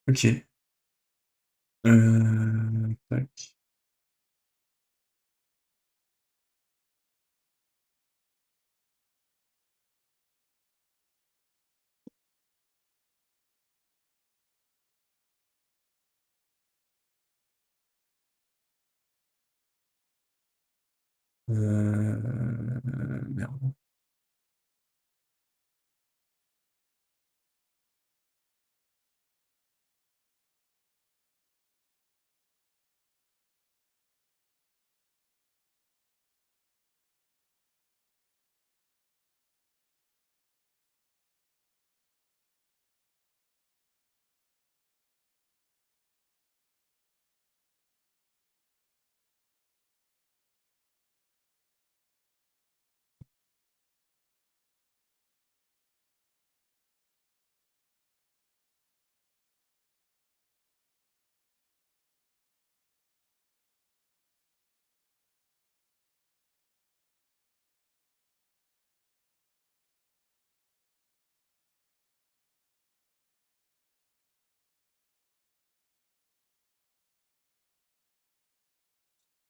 OK. Tac. Merde.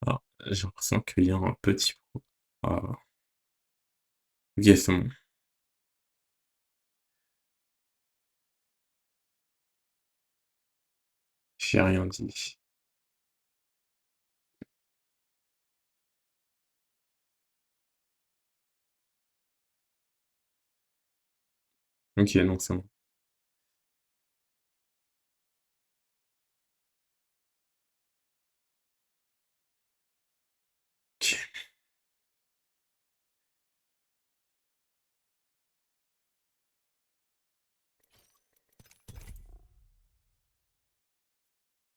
Ah, j'ai l'impression qu'il y a un petit pro ah, OK, c'est bon. J'ai rien dit. OK, non, c'est bon. OK.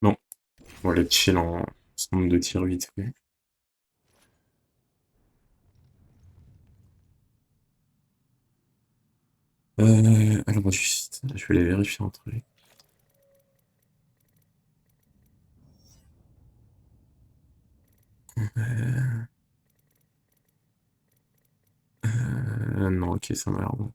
Bon, on va aller chill en centre de tir vite fait. Alors juste, je vais aller vérifier un truc. Heu non, OK, ça m'a l'air bon.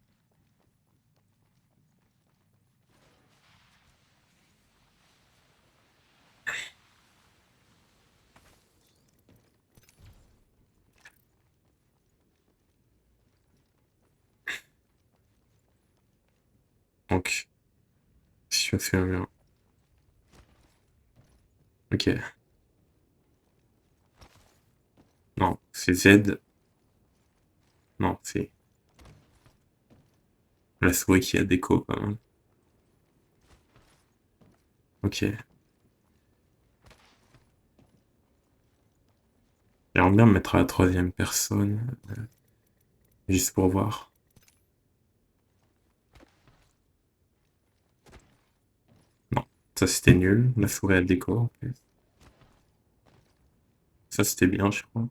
Donc, si je fais bien. OK. Non, c'est Z. Non, c'est la souris qui a déco quand même. OK. J'aimerais bien me mettre à la troisième personne, juste pour voir. Non, ça c'était nul. La souris à déco en plus. Ça c'était bien, je crois.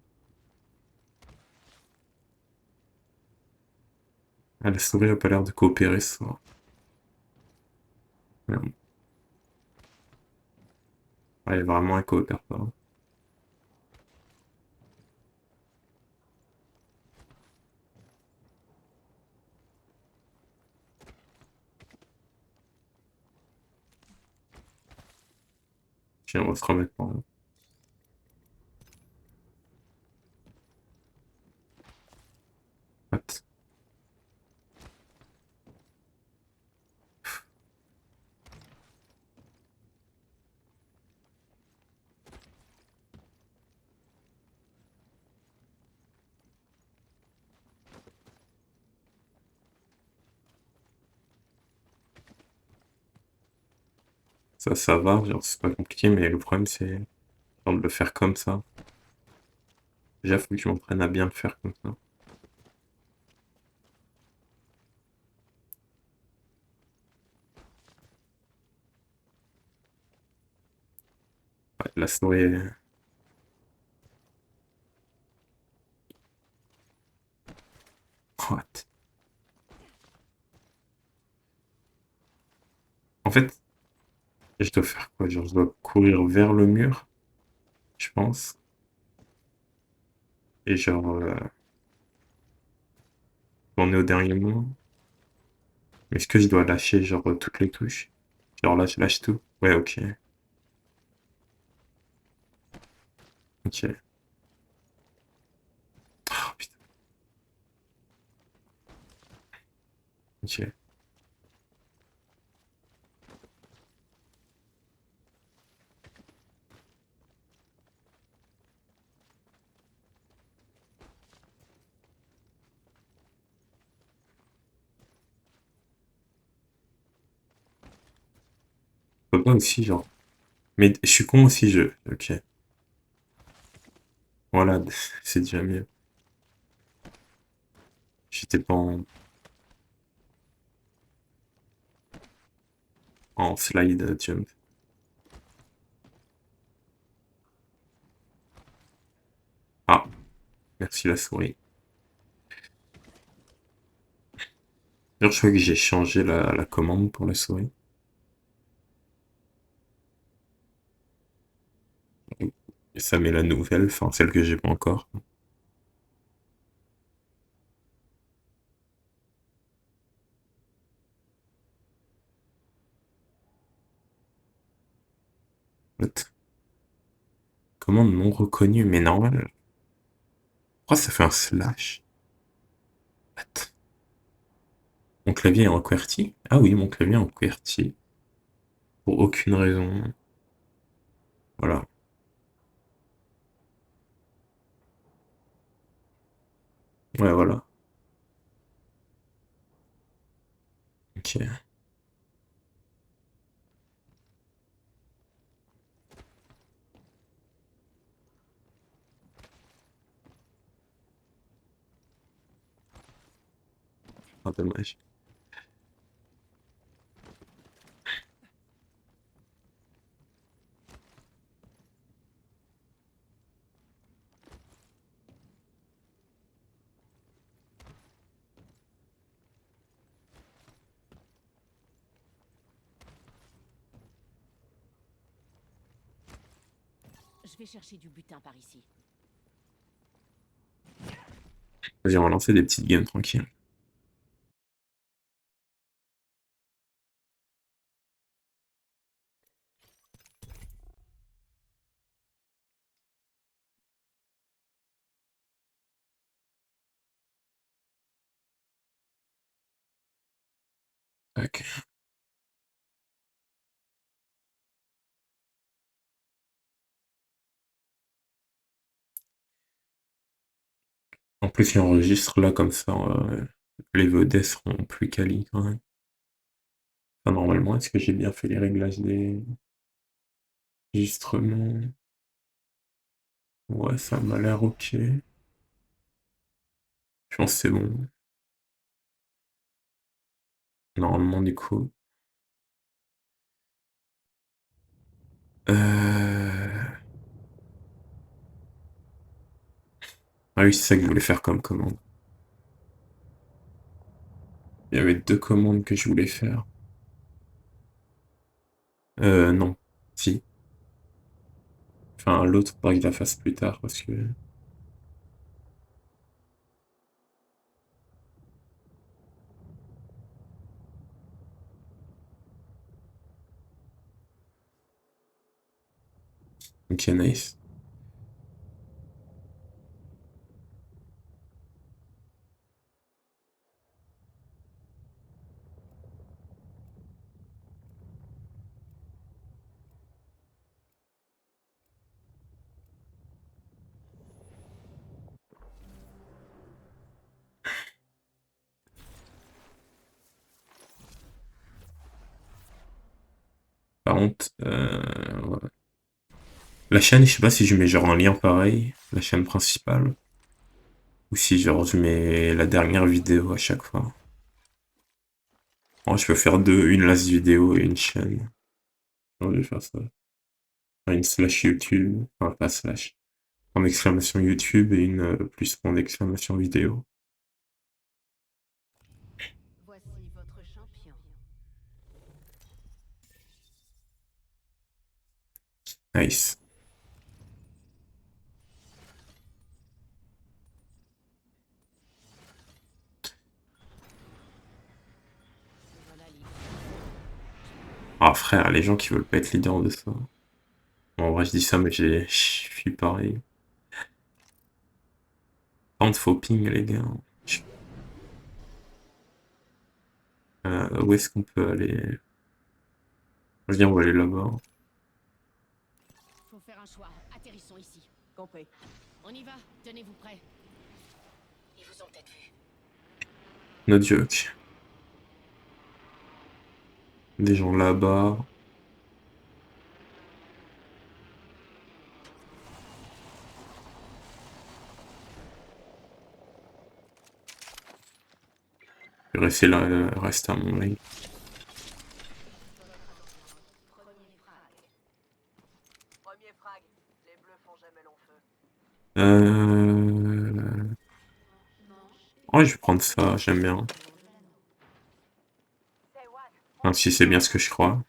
Ah, la souris a pas l'air de coopérer ce soir. Merde. Ouais, vraiment, elle coopère pas. Tiens, on va se remettre en what? Ça va, genre, c'est pas compliqué, mais le problème, c'est genre, de le faire comme ça. Déjà, faut que je m'entraîne à bien le faire comme ça. Ouais, la souris what? En fait, je dois faire quoi? Genre, je dois courir vers le mur, je pense, et genre, on est au dernier moment. Est-ce que je dois lâcher, genre, toutes les touches? Genre là, je lâche tout. Ouais, ok. Ok. Oh, putain. Ok. Faut pas aussi, genre. Mais je suis con aussi, je. Ok. Voilà, c'est déjà mieux. J'étais pas en slide jump. Ah, merci la souris. D'ailleurs, je crois que j'ai changé la commande pour la souris. Et ça met la nouvelle, enfin celle que j'ai pas encore. What? Commande non reconnue, mais normal. Pourquoi ça fait un slash? What? Mon clavier est en QWERTY? Ah oui, mon clavier est en QWERTY. Pour aucune raison. Voilà. Ouais, voilà. Ok. Ah, dommage. Je vais chercher du butin par ici. Vas-y, on va lancer des petites games tranquilles. Tac. En plus, il enregistre là comme ça. Les vedettes seront plus quali quand même. Enfin, normalement, est-ce que j'ai bien fait les réglages des enregistrements? Ouais, ça m'a l'air ok. Je pense que c'est bon. Normalement, du coup. Ah oui, c'est ça que je voulais faire comme commande. Il y avait deux commandes que je voulais faire. Non. Si. Enfin, l'autre, faudra que je la fasse plus tard parce que. Ok, nice. Par contre, ouais. La chaîne, je sais pas si je mets genre un lien pareil, la chaîne principale, ou si genre je mets la dernière vidéo à chaque fois. Moi, je peux faire deux, une last vidéo et une chaîne. Non, je vais faire ça. Enfin, une slash YouTube, enfin pas slash, en exclamation YouTube et une plus en exclamation vidéo. Voici votre champion. Nice. Voilà l'île. Ah frère, les gens qui veulent pas être leader de ça. Bon, en vrai, je dis ça, mais je suis pareil. Par contre, faut ping, les gars. Où est-ce qu'on peut aller? Je veux dire, on va aller là-bas. Faut faire un choix. Atterrissons ici. Compris. On y va. Tenez-vous prêts. Ils vous ont peut-être vu. No joke. Des gens là-bas. Je vais rester là, rester à mon avis. Premier frag. Les bleus font jamais long feu. Ouais, je vais prendre ça, j'aime bien. Même si c'est bien ce que je crois.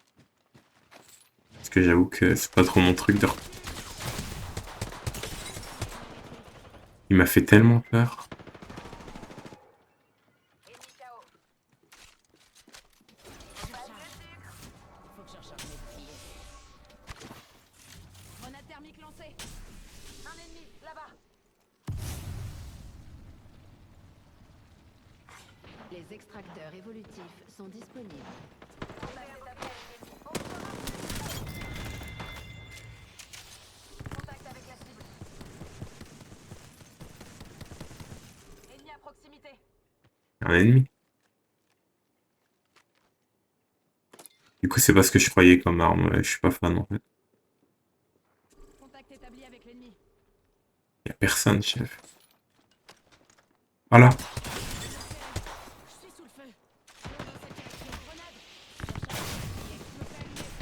Parce que j'avoue que c'est pas trop mon truc de... Il m'a fait tellement peur. Ennemi KO. Faut que je recharge mes boucliers. Grenade thermique lancée. Un ennemi, là-bas. Les extracteurs évolutifs sont disponibles. Contact avec la cible. Ennemi à proximité. Un ennemi. Du coup, c'est pas ce que je croyais comme arme. Je suis pas fan en fait. Contact établi avec l'ennemi. Y'a personne, chef. Ah là. Je suis sous le feu. Allons dans cette direction. Grenade. Je recharge mes boucliers. Je me fais allumer.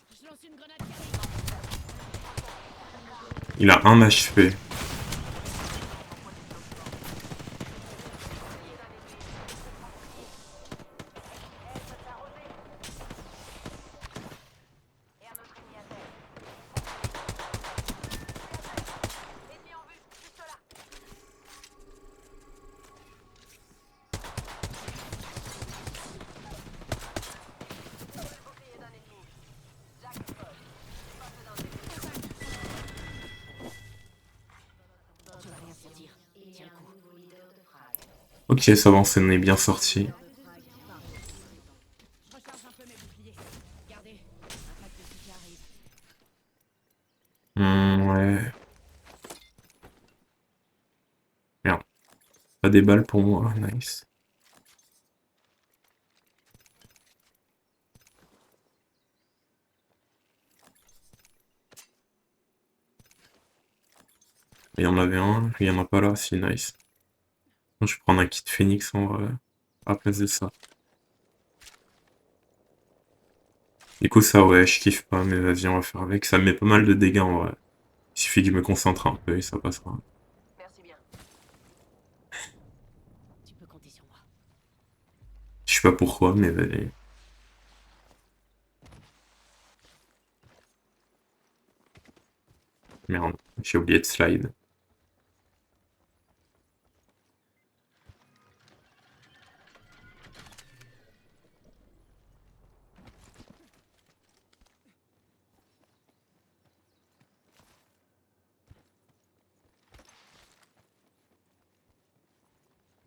Je lance une grenade thermique. Il a un HP. Et un autre ennemi à terre. Ennemi en vue, juste là. Le bouclier d'un ennemi. Jackpot. Poste d'un ennemi. Je veux rien sentir. Tiens le coup. Ok, ça va, on s'en est bien sorti. Je recharge un peu mes boucliers. Regardez. Un pack de soutien arrive. Ouais. Merde. Pas des balles pour moi. Nice. Il y en avait un, il y en a pas là, si nice. Moi, je vais prendre un kit Phoenix en vrai, à la place de ça. Du coup, ça, ouais, je kiffe pas, mais vas-y, on va faire avec. Ça me met pas mal de dégâts en vrai. Il suffit que je me concentre un peu et ça passera. Merci bien. Tu peux compter sur moi. Je sais pas pourquoi, mais vas-y. Merde, j'ai oublié de slide.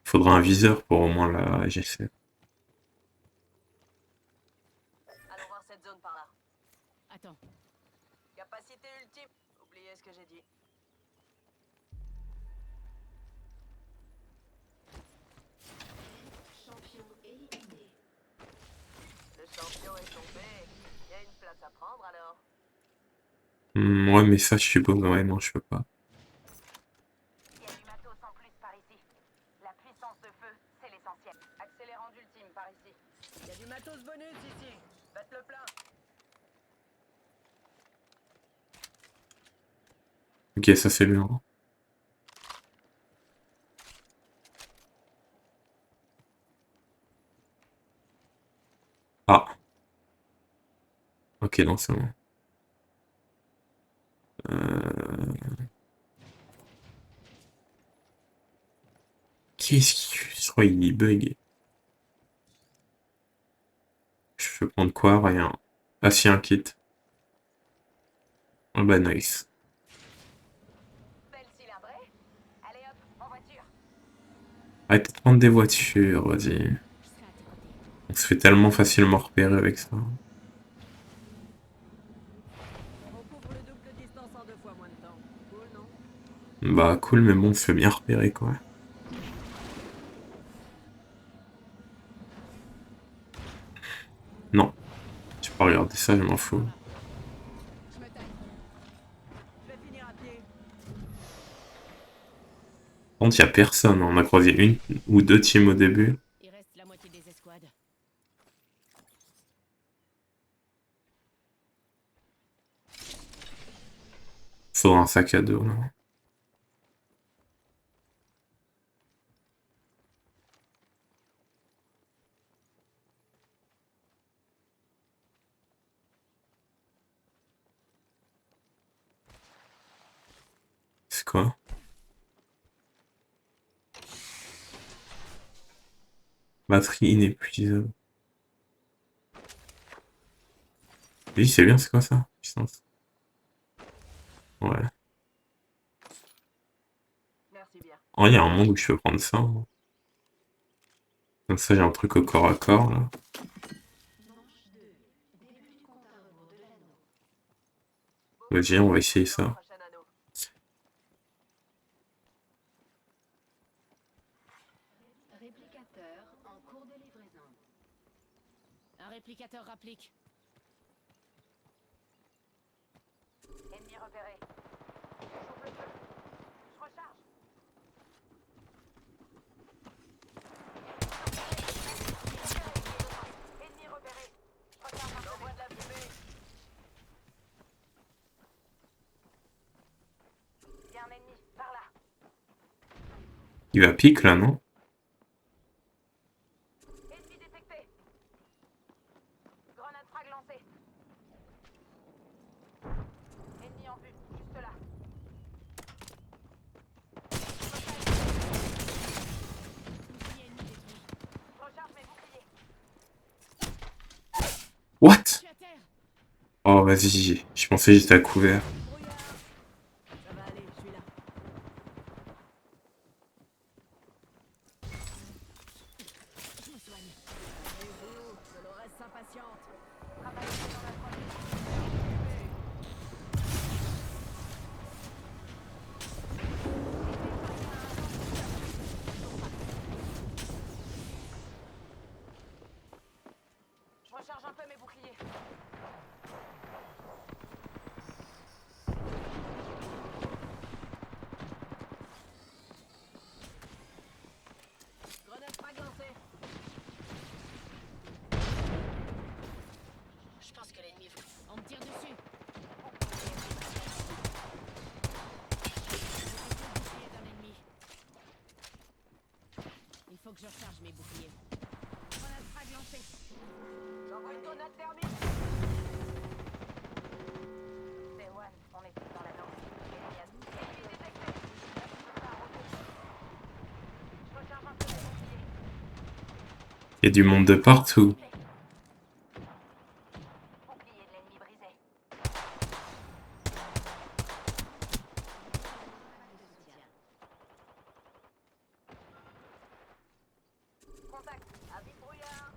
Faudra un viseur pour au moins la GC. Allons voir cette zone par là. Attends. Capacité ultime. Oubliez ce que j'ai dit. Champion éliminé. Le champion est tombé. Il y a une place à prendre alors. Ouais, mais ça, je suppose, ouais, non, je peux pas. Il y a du matos en plus par ici. La puissance de feu, c'est l'essentiel. Accélérant d'ultime par ici. Il y a du matos bonus ici. Faites le plein. Ok, ça c'est bien. Ah. Ok, non, c'est bon. Euh... Qu'est-ce qu'il... Je crois qu'il bug. Je peux prendre quoi? Rien. Ah si, un kit. Ah bah nice. Belle cylindrée. Allez hop, en voiture. Arrêtez de prendre des voitures, vas-y. Je serai à tes côtés. On se fait tellement facilement repérer avec ça. On couvre le double distance en 2 fois moins de temps. Cool, non? Bah cool, mais bon, on se fait bien repérer, quoi. Non, tu peux pas regarder ça, je m'en fous. Je me taille. Je vais finir à pied. Par contre, y a personne. On a croisé une ou deux teams au début. Il reste la moitié des escouades. Faudra un sac à dos, là. C'est quoi? Batterie inépuisable. Oui, c'est bien, c'est quoi ça? Puissance. Ouais. Merci bien. Oh, il y a un monde où je peux prendre ça, hein. Comme ça, j'ai un truc au corps à corps, là. Vas-y, on va essayer ça. Prochain anneau. Réplicateur en cours de livraison. Un réplicateur rapplique. Ennemi repéré. J'ouvre le feu. Je recharge. Ennemi repéré. Je recharge un peu. J'envoie de la fumée. Il y a un ennemi, par là. Il va pique, là, non? Ennemi détecté. Grenade frag lancée. Ennemi en vue, juste là. Bouclier ennemi détruit. Je recharge mes boucliers. Je What? suis à terre. Oh, vas-y, je pensais que j'étais à couvert. Brouillard. Ça va aller, je suis là. Je me soigne. Allez-vous, Dolores s'impatiente. Travaillez dans la prochaine. Je recharge un peu mes boucliers. Grenade frag lancée. Je pense que l'ennemi... On me tire dessus. Bouclier d'un ennemi. Il faut que je recharge mes boucliers. Grenade frag lancée. J'envoie une grenade thermique. C'est One, on est tous dans la danse. Ennemi détecté. Je recharge un peu mes boucliers. Il y a du monde de partout. Bouclier de l'ennemi brisé. Contact, avis brouillard.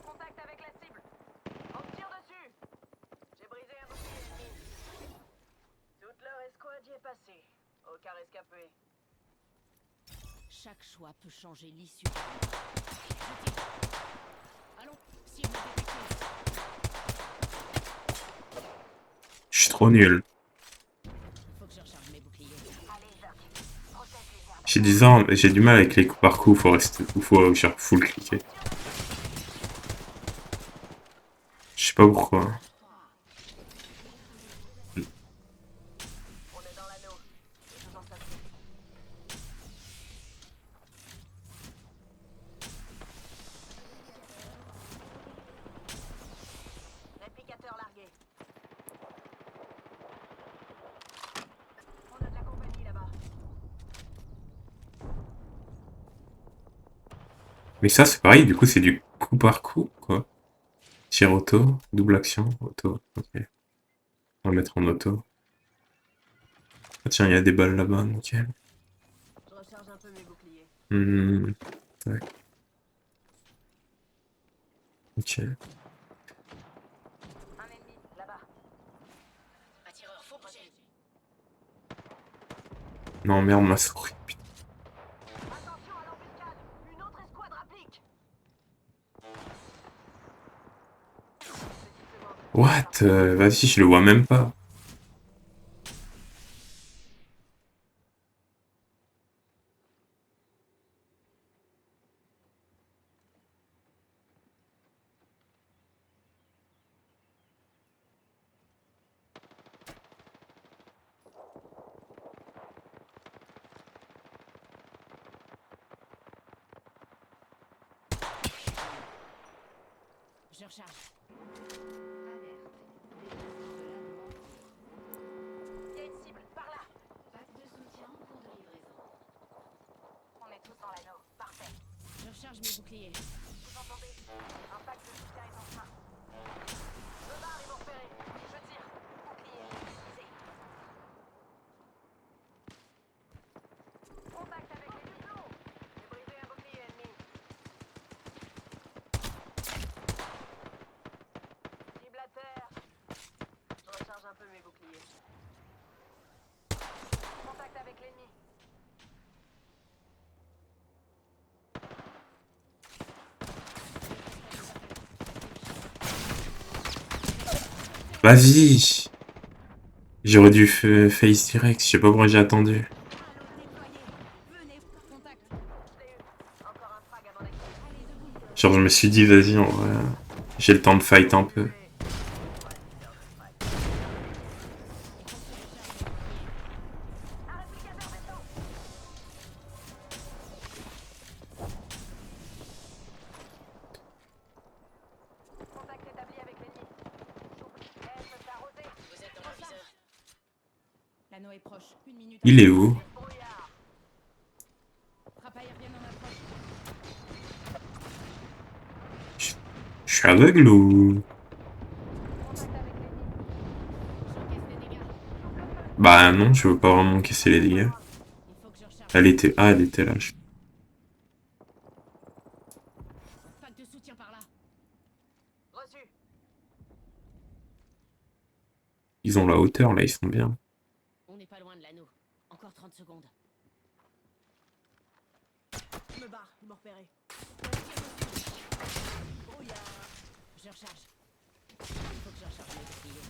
Contact avec la cible. On me tire dessus. J'ai brisé un bouclier ennemi. Toute leur escouade y est passée. Aucun rescapé. Chaque choix peut changer l'issue. Je tire. Allons, cible détectée. Je suis trop nul. Il faut que je recharge mes boucliers. Allez, Doc. Protège les armes. J'ai des armes, j'ai du mal avec les coups par coup, faut rester, faut genre full cliquer. Je sais pas pourquoi. On est dans l'anneau. Faisons ça. Mais ça, c'est pareil, du coup, c'est du coup par coup, quoi. Tir auto, double action, auto. Ok. On va mettre en auto. Ah, tiens, il y a des balles là-bas, nickel. Je recharge un peu mes boucliers. Hmm, tac, ok. Un ennemi, là-bas. Attireur, faut bouger. Non, merde, ma souris. Attention à l'embuscade. Une autre escouade rapplique. Petite seconde. What? Vas-y, je le vois même pas. Je recharge. Il y a une cible, par là. Pack de soutien en cours de livraison. On est tous dans l'anneau. Parfait. Je recharge mes boucliers. Vous entendez? Un pack de soutien est en chemin. Le bar est repéré. Je tire. Bouclier utilisé. Contact avec les duplos. J'ai brisé un bouclier ennemi. Cible à terre. Je recharge un peu mes boucliers. Contact avec l'ennemi. Vas-y! J'aurais dû face direct, je sais pas pourquoi j'ai attendu. Halo déployé. Venez, contact. Je l'ai eu. Encore un frag à mon actif. Allez, debout. Genre, je me suis dit, vas-y, en vrai, j'ai le temps de fight un peu. Tué. Il faut que je recharge mes boucliers. Un réplicateur maintenant. Contact établi avec l'ennemi. J'oublie. Est arrosé. Vous êtes dans mon viseur. L'anneau est proche. Une minute Il avant. est où? Vive brouillard. Frappe aérienne en approche. Je je suis aveugle ou... Contact avec l'ennemi. J'encaisse des dégâts. Bah non, je veux pas vraiment casser les dégâts. Il faut que je recharge. Elle était... Ah, elle était là. Pack de soutien par là. Reçu. Ils ont la hauteur, là, ils sont bien. On n'est pas loin de l'anneau. Encore 30 secondes. Je me barre. Ils m'ont repéré. Brouillard. Je recharge. Il faut que je recharge mes boucliers.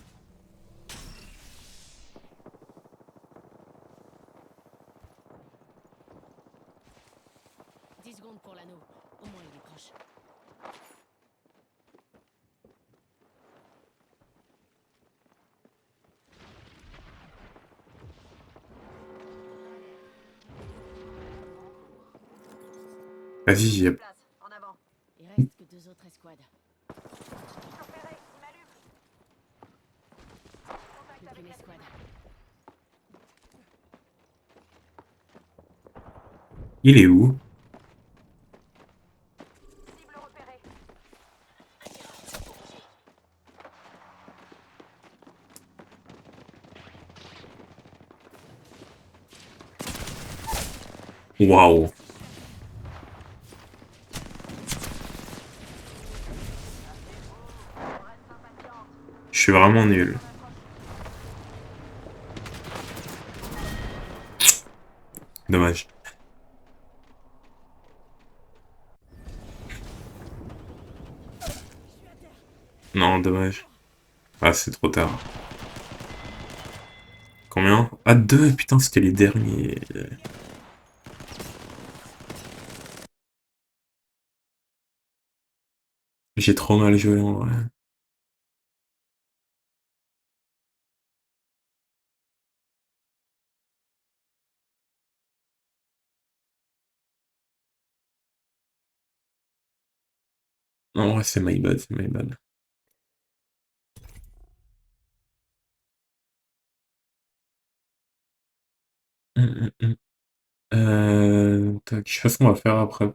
« 10 secondes pour l'anneau. Au moins il est proche. Vas-y, Place. En avant. Il reste que 2 autres escouades. Ils sont repérés. Ils m'allument. Contact Plus avec qu'une la escouade. il est où? cible repérée. Waouh. On reste impatiente. Je suis vraiment nul. Dommage. Non, dommage. Ah, c'est trop tard. Combien? Ah, deux! Putain, c'était les derniers. J'ai trop mal joué, en vrai. En vrai, c'est my bad, c'est my bad. Tac, je sais pas ce qu'on va faire après.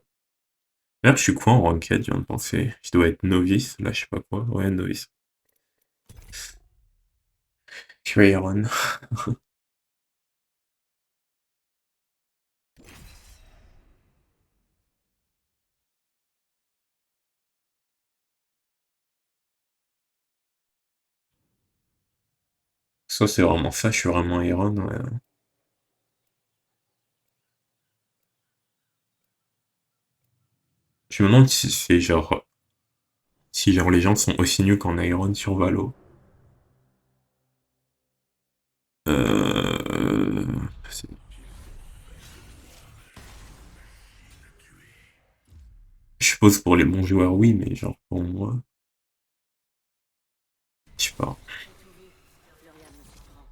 D'ailleurs, je suis quoi en ranked, je viens de penser. Je dois être novice, là, je sais pas quoi. Ouais, novice. Je suis Iron. Ça, c'est vraiment ça, je suis vraiment Iron, ouais. Je me demande si c'est genre... Si genre les gens sont aussi nuls qu'en Iron sur Valo. Euh... c'est- Je suppose pour les bons joueurs, oui, mais genre pour moi, je sais pas. J'ai tout vu. Plus rien ne me surprend.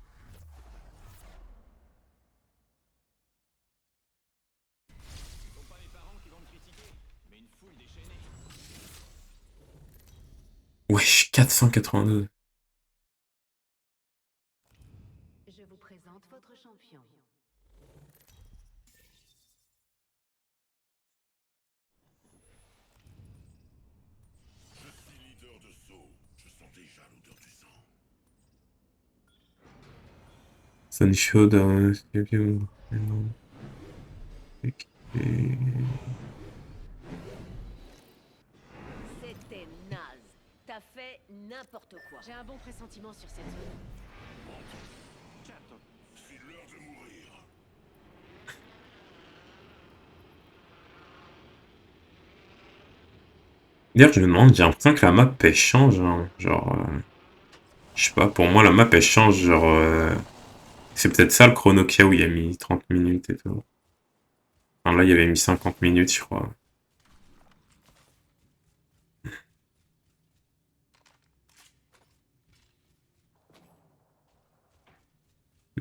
Wesh, 482. Je vous présente votre champion. Sancho dans... Non. Ok. C'était naze. T'as fait n'importe quoi. J'ai un bon pressentiment sur cette zone. D'ailleurs, je me demande, j'ai l'impression que la map, elle change, hein. Genre, je sais pas, pour moi, la map, elle change, genre... C'est peut-être ça, le chrono qu'il y a où il y a mis 30 minutes et tout. Enfin, là, il y avait mis 50 minutes, je crois.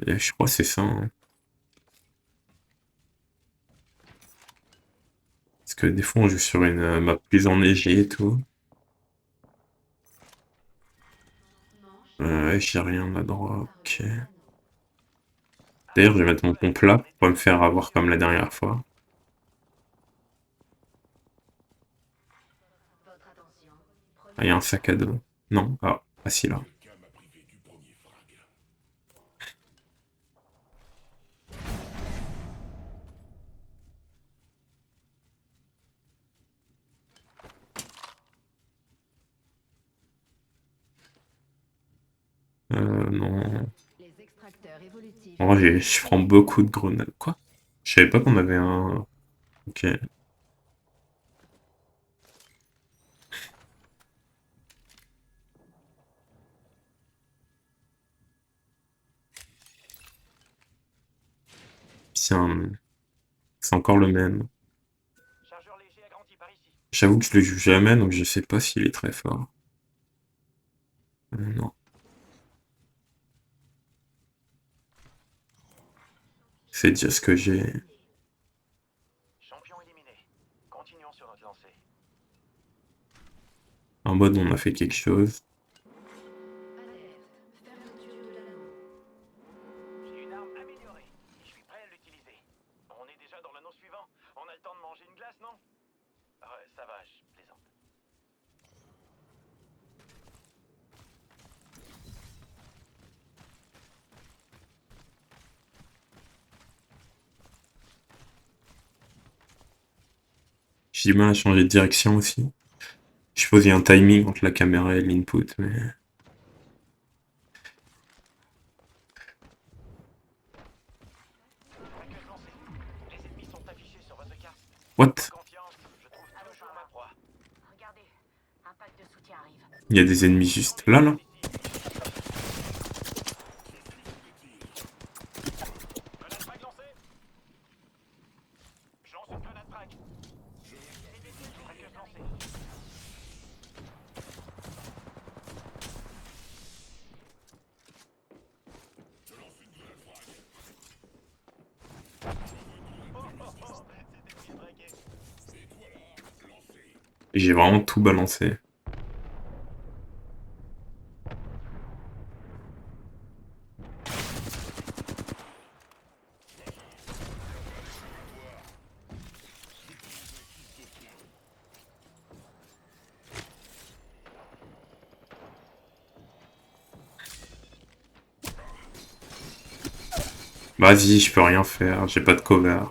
Et je crois que c'est ça, hein. Parce que des fois, on joue sur une map plus enneigée et tout. Ouais, j'ai rien à droite, ok. D'ailleurs, je vais mettre mon pompe là pour pas me faire avoir comme la dernière fois. Ah, il y a un sac à dos. Non, ah si, là. Non. Les extracteurs évolutifs. En vrai, je prends beaucoup de grenades. Quoi? Je savais pas qu'on avait un... Ok. C'est encore le même. J'avoue que je le joue jamais, donc je sais pas s'il est très fort. Non. C'est déjà ce que j'ai. En mode, on a fait quelque chose. J'ai du mal à changer de direction aussi. Je suppose qu'il y a un timing entre la caméra et l'input, mais... What? Regardez, un pack de soutien arrive. Il y a des ennemis juste là, là? J'ai vraiment tout balancé. Vas-y, je peux rien faire, j'ai pas de cover.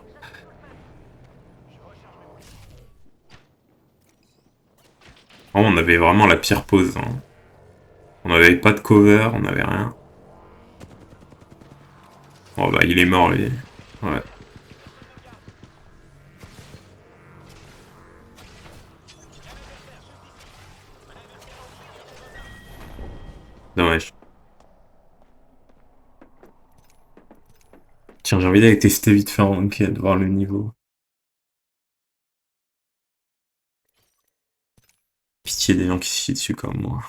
Oh, on avait vraiment la pire pause, hein. On avait pas de cover, on avait rien. Oh bah il est mort lui. Ouais, dommage. Tiens, j'ai envie d'aller tester vite fait en enquête, voir le niveau. Pitié des gens qui se chient dessus comme moi.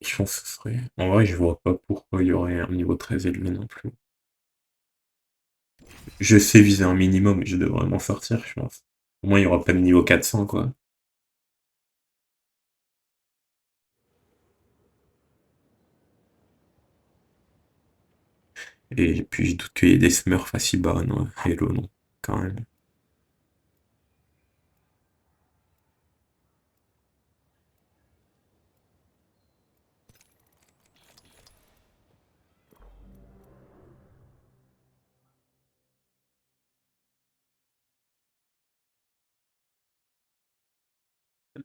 Je pense que ce serait... En vrai, je vois pas pourquoi il y aurait un niveau très élevé non plus. Je sais viser un minimum et je devrais m'en sortir, je pense. Au moins, il y aura pas de niveau 400, quoi. Et puis, je doute qu'il y ait des smurfs à si bas, non. Hello, non. Quand même.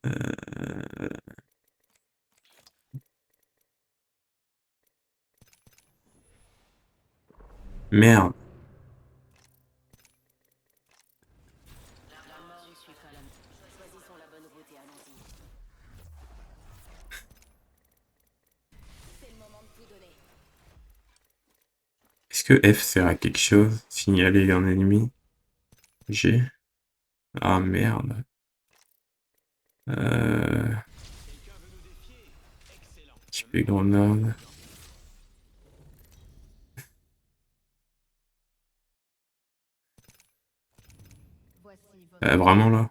Euh... Merde. La mort ou suivre à la mort. Choisissons la bonne route et allons-y. C'est le moment de tout donner. Est-ce que F sert à quelque chose? Signaler un ennemi? G? Ah, merde. Euh... Type grenade. Voici votre Vraiment là?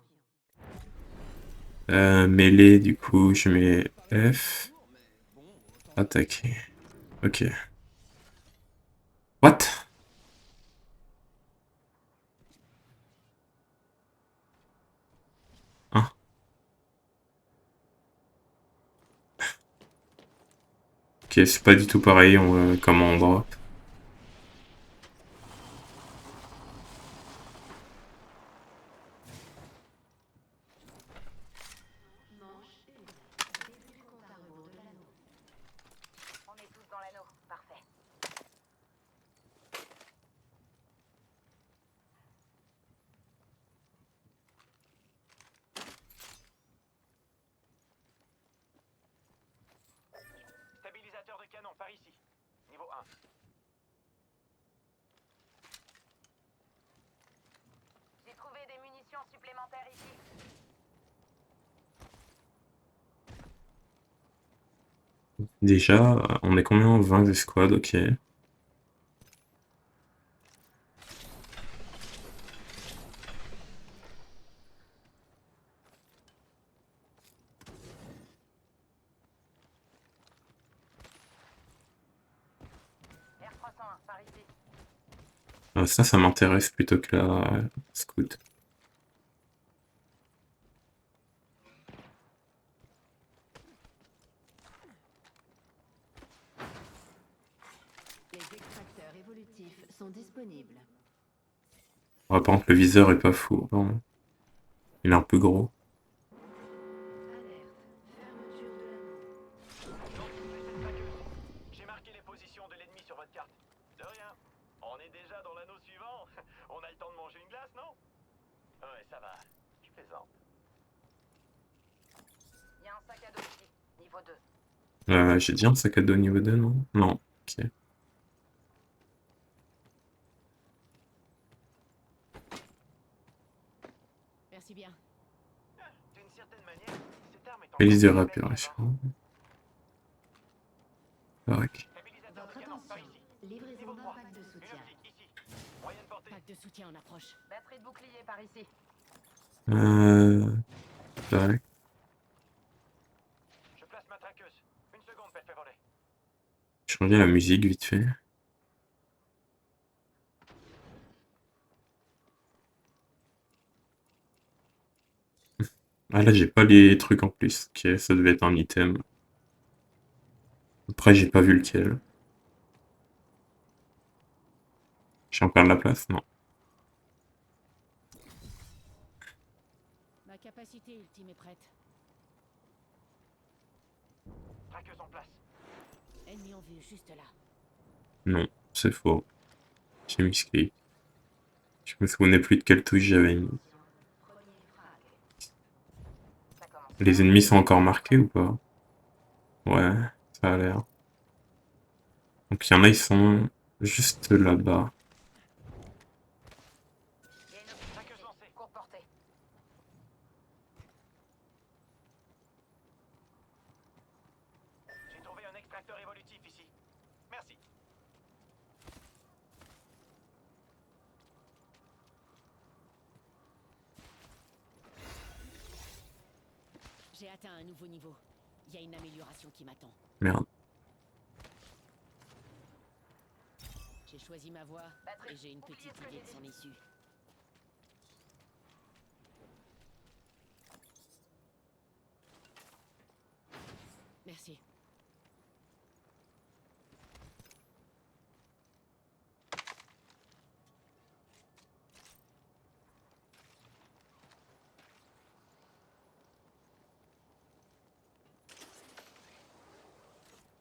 Mêlée, du coup, je mets F. Attaquer. Ok. What? Hein? Ok, c'est pas du tout pareil comment on drop. On est tous dans l'anneau. Parfait. Stabilisateur de canon par ici. Niveau 1. J'ai trouvé des munitions supplémentaires ici. Déjà, on est combien? 20 escouades, ok. R301 par ici. Ça m'intéresse plutôt que la scout. Les extracteurs évolutifs sont disponibles. Ouais, par contre, le viseur est pas fou. Pardon. Il est un peu gros. Alerte. Fermeture de l'anneau. Identifiez cette traqueuse. J'ai marqué les positions de l'ennemi sur votre carte. De rien. On est déjà dans l'anneau suivant. On a le temps de manger une glace, non? Ouais, ça va. Je plaisante. Il y a un sac à dos ici. Niveau 2. J'ai dit un sac à dos niveau 2, non? Non. Ok. Merci bien. D'une certaine manière, cette arme est Hélice encore de plus belle réparation. qu'avant. Correct. Stabilisateur Votre de canon par attention. ici. Livraison Niveau d'un 3. pack de Une soutien. optique ici. Moyenne portée. Pack de soutien en approche. Batterie de bouclier par ici. Euh... Correct. Je place ma traqueuse. Une seconde, pelle fait voler. Changer la musique vite fait. Ah là, j'ai pas les trucs en plus. Ok, ça devait être un item. Après, j'ai pas vu lequel. J'ai en perdre la place? Non. Ma capacité ultime est prête. Traqueuse en place. Ennemi en vue, juste là. Non, c'est faux. J'ai misclick. Je me souvenais plus de quelle touche j'avais mis. Ça commence Les bien. ennemis sont encore marqués ou pas? Ouais, ça a l'air. Donc il y en a, ils sont juste là-bas. Il y a une Traqueuse lancée. courte portée. J'ai trouvé un extracteur évolutif ici. Merci. J'ai atteint un nouveau niveau. Il y a une amélioration qui m'attend. Merde. J'ai choisi ma voie et j'ai une petite idée de son issue. Merci.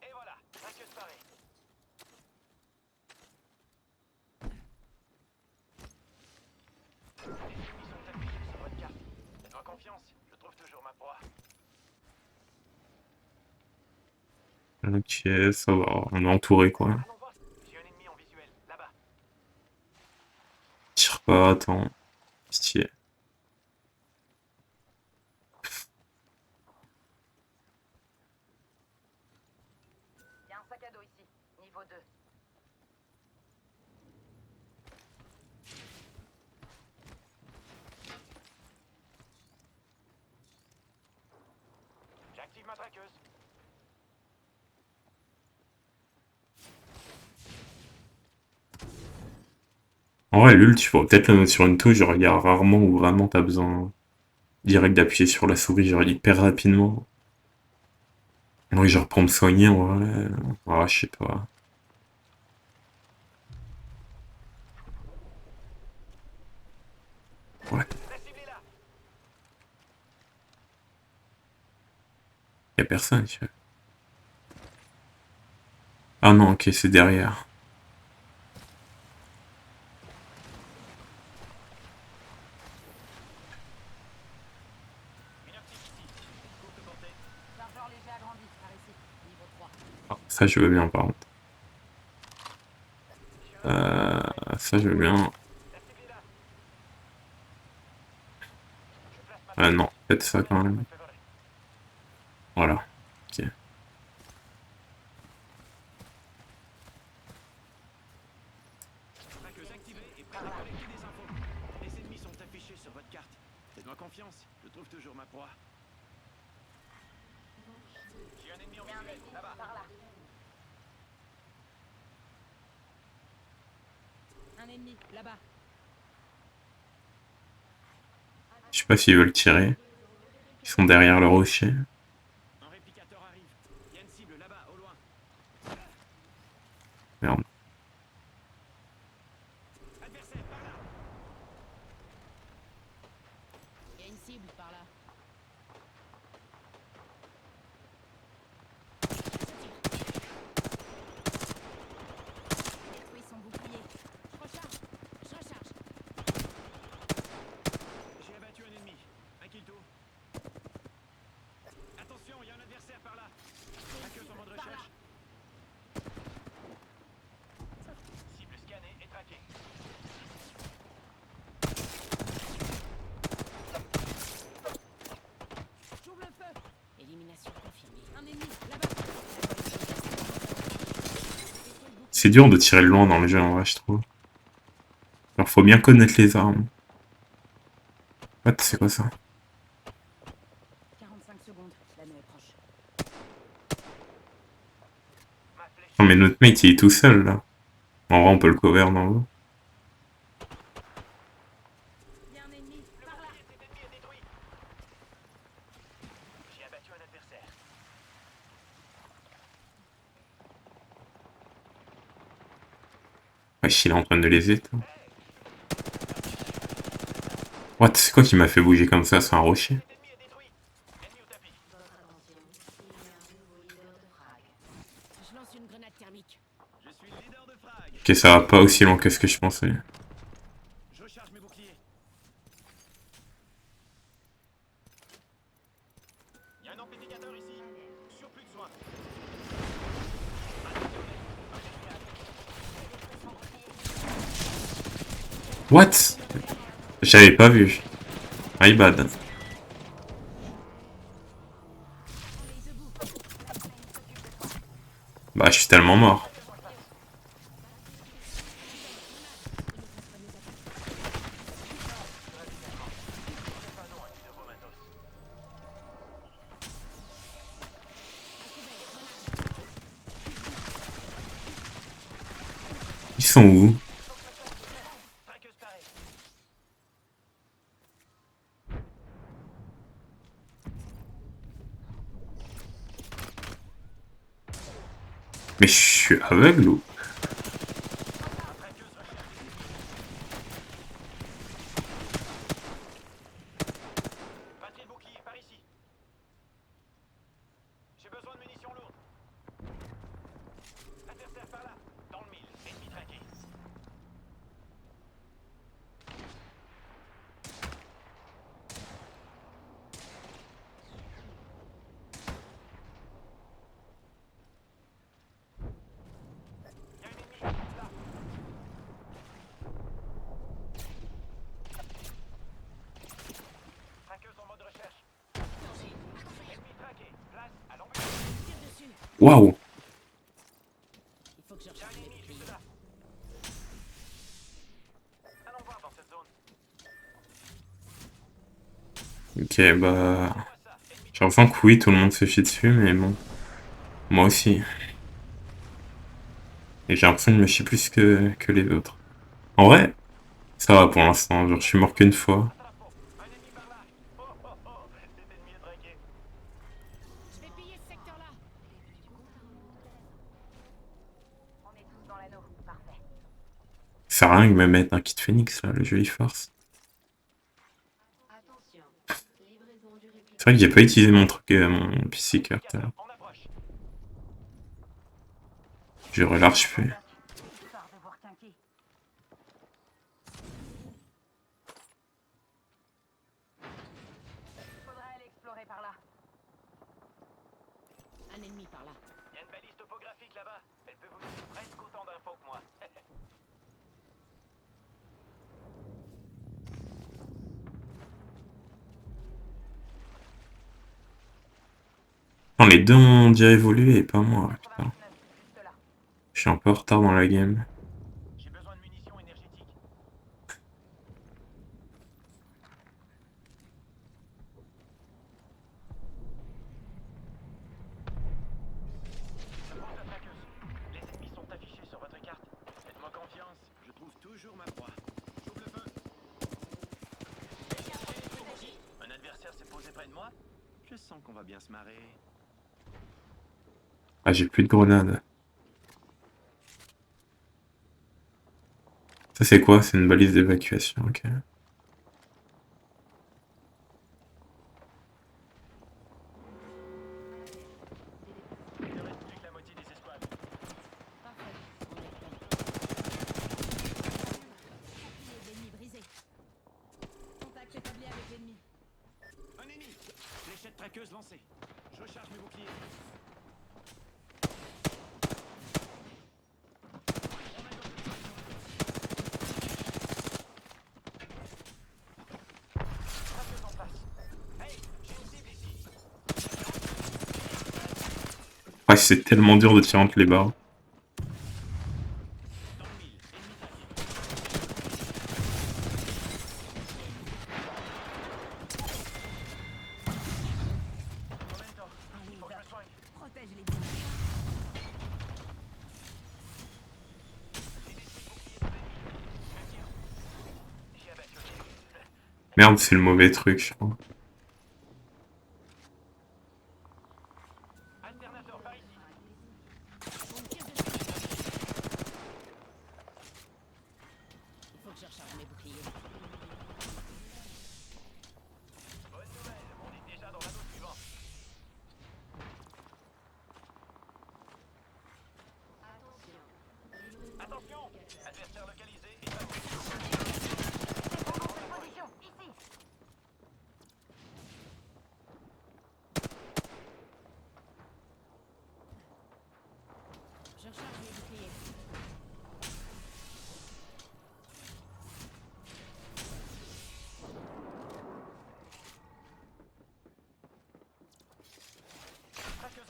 Et voilà, traqueuse parée. Les ennemis sont affichés sur votre carte. Faites-moi confiance, je trouve toujours ma proie. Ok, ça va. On est entouré, quoi. Allons voir. J'ai un ennemi en visuel, là-bas. Tire pas, attends. Pitié. Il y a un sac à dos ici. Niveau 2. J'active ma traqueuse. En vrai, l'ult, tu pourrais peut-être le mettre sur une touche. Je regarde rarement où vraiment t'as besoin direct d'appuyer sur la souris, genre hyper rapidement. Oui, genre pour me soigner, en vrai. Ah, je sais pas. Ouais, La cible est là. y a personne, tu vois. Ah non, ok, c'est derrière. Une optique ici. Courte portée. Chargeur léger agrandi par ici. Niveau 3. Ah, ça, je veux bien, par contre. Euh, ça, je veux bien. La cible est là. Je place ma Ah traqueuse. non, faites ça quand même. Préféré. Voilà. Ok. Traqueuse activée et prête à collecter des infos. Les ennemis sont affichés sur votre carte. Faites-moi confiance, je trouve toujours ma proie. J'ai un ennemi en Il y a un visuel, ennemi là-bas. par là. Un ennemi, là-bas. Je sais pas s'ils veulent tirer. Ils sont derrière le rocher. Un réplicateur arrive. Il y a une cible là-bas, au loin. Merde. Adversaire, par là. Il y a une cible par là. Détruis son bouclier. Je recharge. Je recharge. J'ai abattu un ennemi. Un kill tout. Attention, il y a un adversaire par là. Traqueuse en mode recherche. Cible scannée et traquée. J'ouvre le feu. Élimination confirmée. Un ennemi, là-bas. C'est dur de tirer loin dans le jeu, en vrai, je trouve. Alors, faut bien connaître les armes. What, c'est quoi ça? 45 secondes. L'anneau est proche. Ma flèche. Non, mais notre mate, il est tout seul, là. En vrai, on peut le cover dans l'eau. Il y a un ennemi, par là. Cet ennemi est détruit. Wesh, il est en train de les éteindre. What? C'est quoi qui m'a fait bouger comme ça? C'est un rocher? Cet ennemi est détruit. Ennemi au tapis. Je lance une grenade thermique. Je suis le leader de frag. Ok, ça va pas aussi loin que ce que je pensais. Je recharge mes boucliers. Il y a un amplificateur ici. Surplus de soins. What? J'avais pas vu. My bad. Bah, je suis tellement mort. Ils sont où? Traqueuse parée. Mais je suis aveugle ou? Traqueuse recherche. Batterie de bouclier par ici. J'ai besoin de munitions lourdes. Adversaire par là. Dans le mille. Ennemi traqué. Il y a un ennemi. Là. Traqueuse en mode recherche. Ennemi traqué. Place à l'embuscade. Tire dessus. Waouh! Il faut que je Il y a recharge un mes ennemi boucliers. juste là. Allons voir dans cette zone. Ok, bah... Vois ça. Ennemi J'ai l'impression que oui, tout le monde se chie dessus, mais bon. Moi aussi. Et j'ai l'impression de me chier plus que les autres. En vrai, ça va pour l'instant. Genre, je suis mort qu'une fois. à la peau. Un ennemi par là. Oh oh oh. Cet ennemi est traqué. Je vais piller ce secteur-là. On est tous dans l'anneau. Parfait. Ça sert à rien de me mettre un kit phoenix, là, le jeu il force. C'est vrai que j'ai pas utilisé mon truc, mon PC card tout à l'heure. En approche. Je relarge plus. Histoire de voir quinquer. Faudrait aller explorer par là. Un ennemi par là. Il y a une balise topographique là-bas. Elle peut vous donner presque autant d'infos que moi. Non, les deux ont déjà évolué et pas moi, putain. 99, juste là. Je suis un peu en retard dans la game. J'ai besoin de munitions énergétiques. Je pose la traqueuse. Les ennemis sont affichés sur votre carte. Faites-moi confiance, je trouve toujours ma proie. J'ouvre le feu. Un adversaire s'est posé près de moi. Je sens qu'on va bien se marrer. Ah, j'ai plus de grenades. Ça c'est quoi? C'est une balise d'évacuation, ok. Il ne reste plus que la moitié des escouades. Parfait. On est prêt. Bouclier d'ennemi brisé. Contact établi avec l'ennemi. Un ennemi. Fléchette traqueuse lancée. Je recharge mes boucliers. Traqueuse en place. Hey, j'ai une cible ici. Ouais, c'est tellement dur de tirer entre les barres. Dans le mille. Ennemi traqué. Momento. Il faut que je me soigne. Protège les biens. J'ai détruit le bouclier de l'ennemi. Je tire. J'ai abattu l'ennemi. Merde, c'est le mauvais truc, je crois. Alternateur par ici. On tire dessus.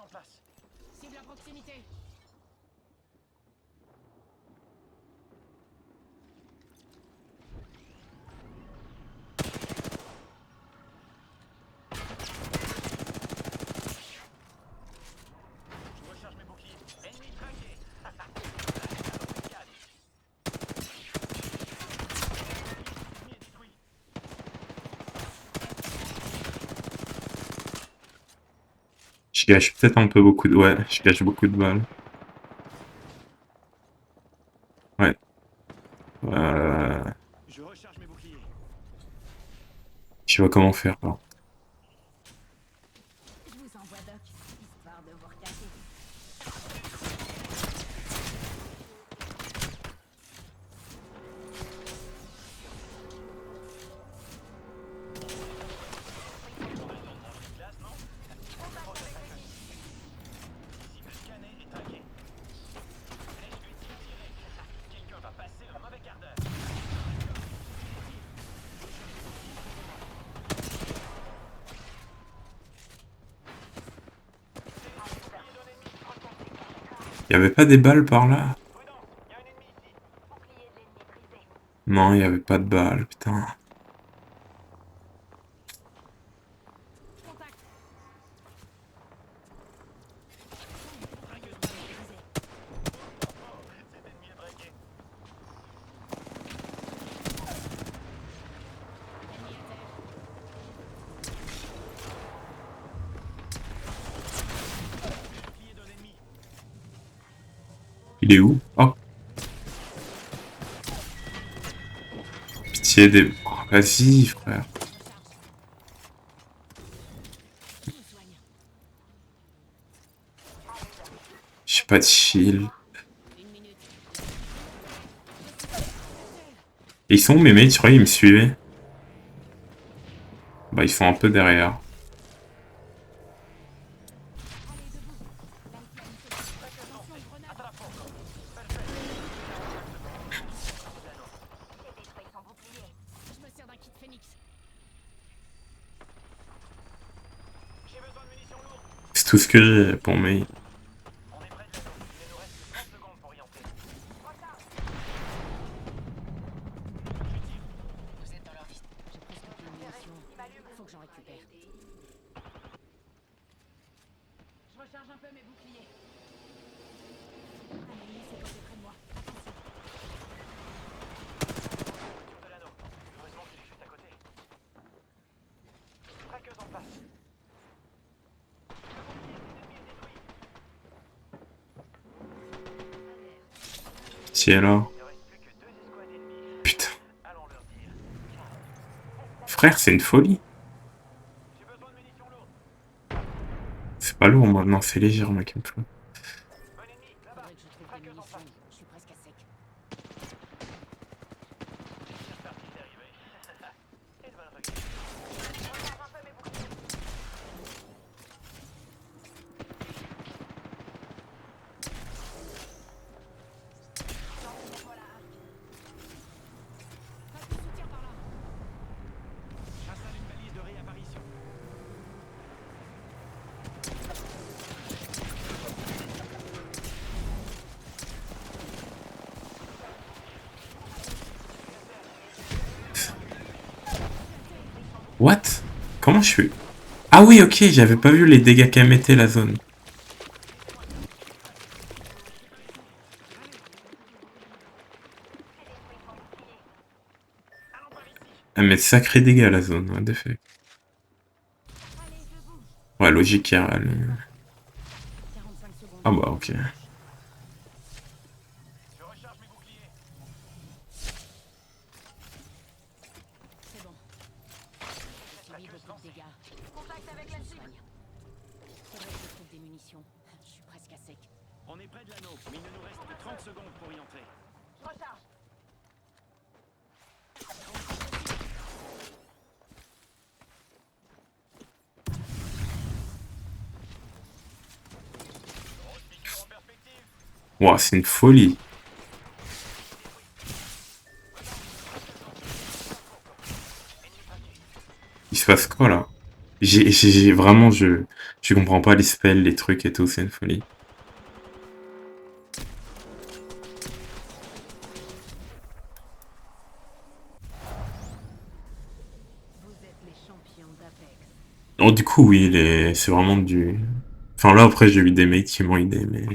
place. Cible à proximité. Je recharge mes boucliers. Ennemi traqué. Ennemi est détruit. Je gâche peut-être un peu beaucoup de... Ouais, je gâche beaucoup de balles. Ouais. Je recharge mes boucliers. Je sais pas comment faire, là. Je vous envoie Doc, histoire de vous recaser. Glace, non? Cible scannée et traquée. Flèche lui tirée. Quelqu'un va passer un mauvais quart d'heure. Y avait pas des balles par là? Prudence, il y a un ennemi ici. Bouclier de l'ennemi brisé. Non, y avait pas de balles, putain. Contact. Cet ennemi est traqué. Ennemi à terre. Bouclier d'un ennemi. Il est où? Oh. Pitié des... Oh, vas-y, frère. Je me soigne. J'ai pas de shield. Une minute. Et ils sont où mes mates? Je croyais qu'ils me suivaient. Bah, ils sont un peu derrière. Attention, grenade. J'ai détruit son bouclier. Je me sers d'un kit Phoenix. J'ai besoin de munitions lourdes. C'est tout ce que j'ai pour mes... On est près de l'anneau. Il nous reste que 30 secondes pour y entrer. Vous êtes dans leur liste. J'ai presque plus de munitions. Faut que j'en récupère. Je recharge un peu mes boucliers. Un ennemi s'est posé près de moi. Attention. Sur de l'anneau. Heureusement qu'il est juste à côté. Traqueuse en place. Le bouclier de l'ennemi est détruit. Pitié, là. Il ne reste plus que 2 escouades ennemies. Putain. Allons leur dire. Frère, c'est une folie. J'ai besoin de munitions lourdes. C'est pas lourd, moi. Non, c'est léger, mec. Un ennemi, là-bas. Faudrait que je trouve des Traqueuse en munitions. face. Je suis presque à sec. J'espère qu'il est arrivé. Et de bonne recul. Recharge un peu mes boucliers. Pas de soutien par là. J'installe une balise de réapparition. What? Comment je fais? Ah oui, ok, j'avais pas vu les dégâts qu'elle mettait, la zone. Elle met de sacrés dégâts, la zone, what the fuck. Ouais, logique, elle... 45 secondes. Ah bah, ok. Je recharge mes boucliers. C'est bon. J'ai subi beaucoup de dégâts. Contact avec Je la me cible. soigne. Faudrait que je trouve des munitions. Je suis presque à sec. On est près de l'anneau, mais il ne nous reste que 30 secondes pour y entrer. Je recharge. Grosse piqûre en perspective. Ouah, c'est une folie. Il se passe quoi, là? Vraiment, je comprends pas les spells, les trucs et tout, c'est une folie. Vous êtes les champions d'Apex. Oh, du coup, oui, c'est vraiment du... Enfin, là, après, j'ai eu des mates qui m'ont aidé, mais...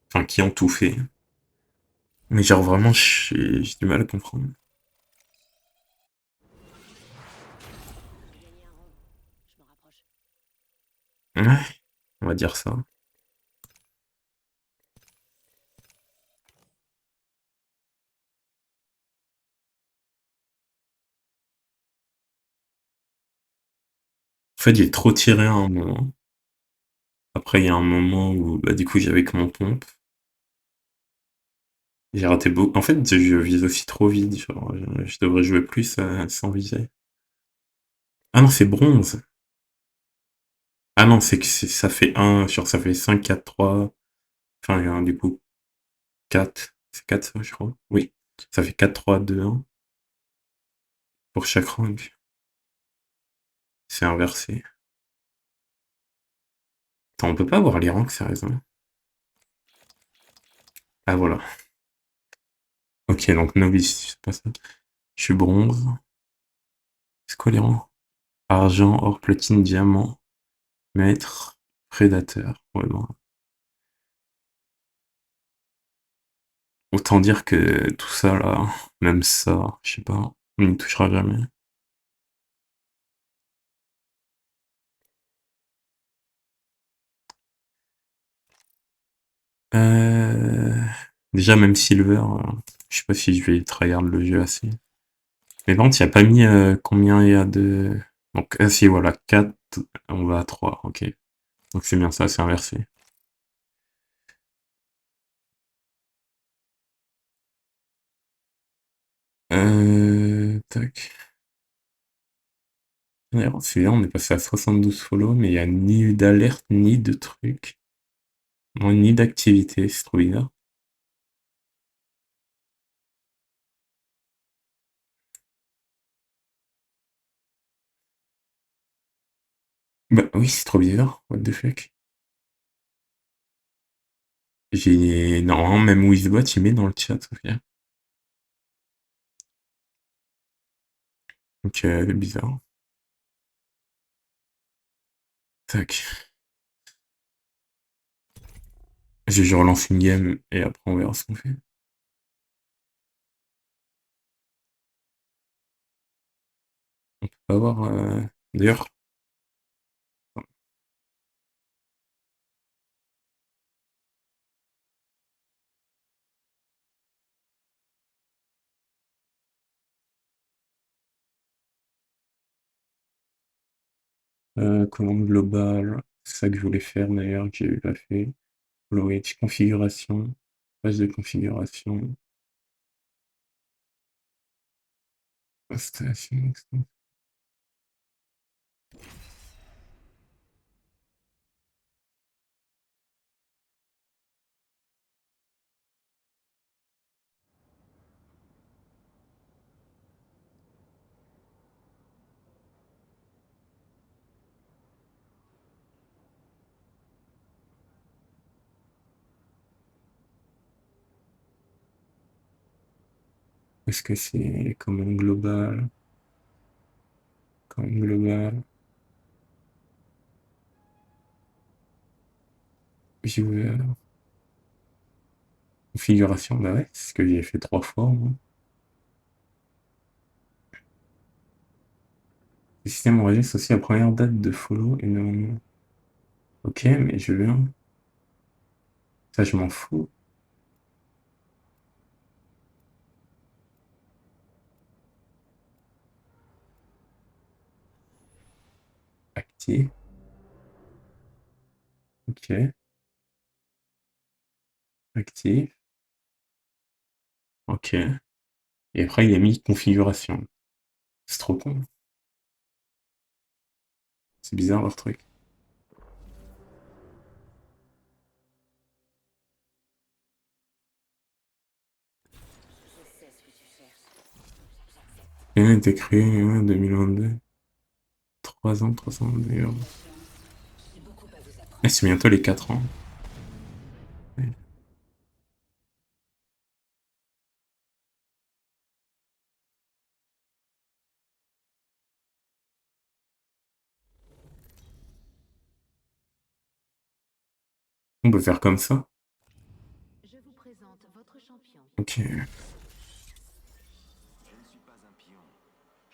Enfin, qui ont tout fait. Mais genre, vraiment, j'ai du mal à comprendre. J'ai gagné un round. Je me rapproche. Ouais, on va dire ça. En fait, j'ai trop tiré à un moment. Après, il y a un moment où, bah, du coup, j'avais que mon pompe. J'ai raté beaucoup. En fait, je vise aussi trop vite. Genre, je devrais jouer plus sans viser. Ah non, c'est bronze. Ah non, c'est que ça fait genre, ça fait 5 4 3. Enfin, du coup, 4. C'est 4 ça, je crois. Oui. Ça fait 4 3 2 1 pour chaque rank. C'est inversé. Attends, on peut pas avoir les ranks, sérieusement. Ah, voilà. Ok, donc novice, c'est pas ça. Je suis bronze. C'est quoi les rangs? Argent, or, platine, diamant, maître, prédateur. Ouais, bon. Autant dire que tout ça, là, même ça, je sais pas, on n'y touchera jamais. Euh... Déjà, même Silver, je sais pas si je vais tryhard le jeu assez. Mais par contre, il a pas mis combien il y a de... Donc, ah si, voilà, 4, on va à 3, ok. Donc c'est bien ça, c'est inversé. Tac. D'ailleurs, celui-là, on est passé à 72 follow, mais il n'y a ni eu d'alerte, ni de truc. Bon, ni d'activité, c'est trop bizarre. Bah oui, c'est trop bizarre, what the fuck. J'ai... Normalement, même Wizbot, il met dans le chat, ok. Donc, bizarre. Tac. Je relance une game, et après, on verra ce qu'on fait. On peut pas avoir... D'ailleurs, commande globale, c'est ça que je voulais faire, d'ailleurs, que j'ai pas fait. Float, configuration, page de configuration, installation, est-ce que c'est commande globale, viewer, configuration, bah ouais, c'est ce que j'ai fait 3 fois, moi. Le système enregistre aussi la première date de follow et non... Ok, mais je viens. Ça, je m'en fous. Active. Ok, active. Ok. Et après, il a mis configuration. C'est trop con. C'est bizarre leur truc. Je sais ce que tu cherches. J'accepte. Il a été créé en 2022. 3 ans, 322 €. Eh, c'est bientôt les 4 ans. Ouais. On peut faire comme ça. Je vous présente votre champion. Ok.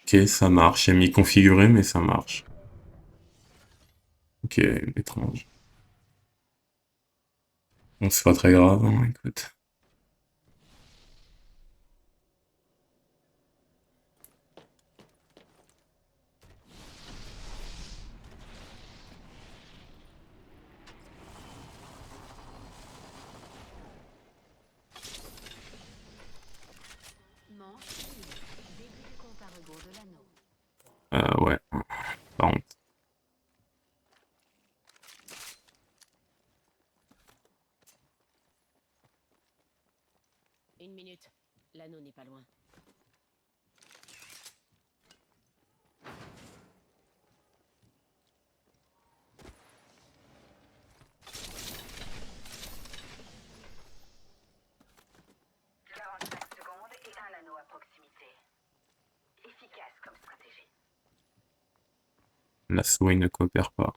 Ok, ça marche. J'ai mis configurer, mais ça marche. Ok, étrange. Bon, c'est pas très grave, hein, écoute. Manche 1. Début du compte à rebours de l'anneau. Ouais. Par contre. Une minute. L'anneau n'est pas loin. Secondes et un anneau à proximité. Efficace comme stratégie. La souris ne coopère pas.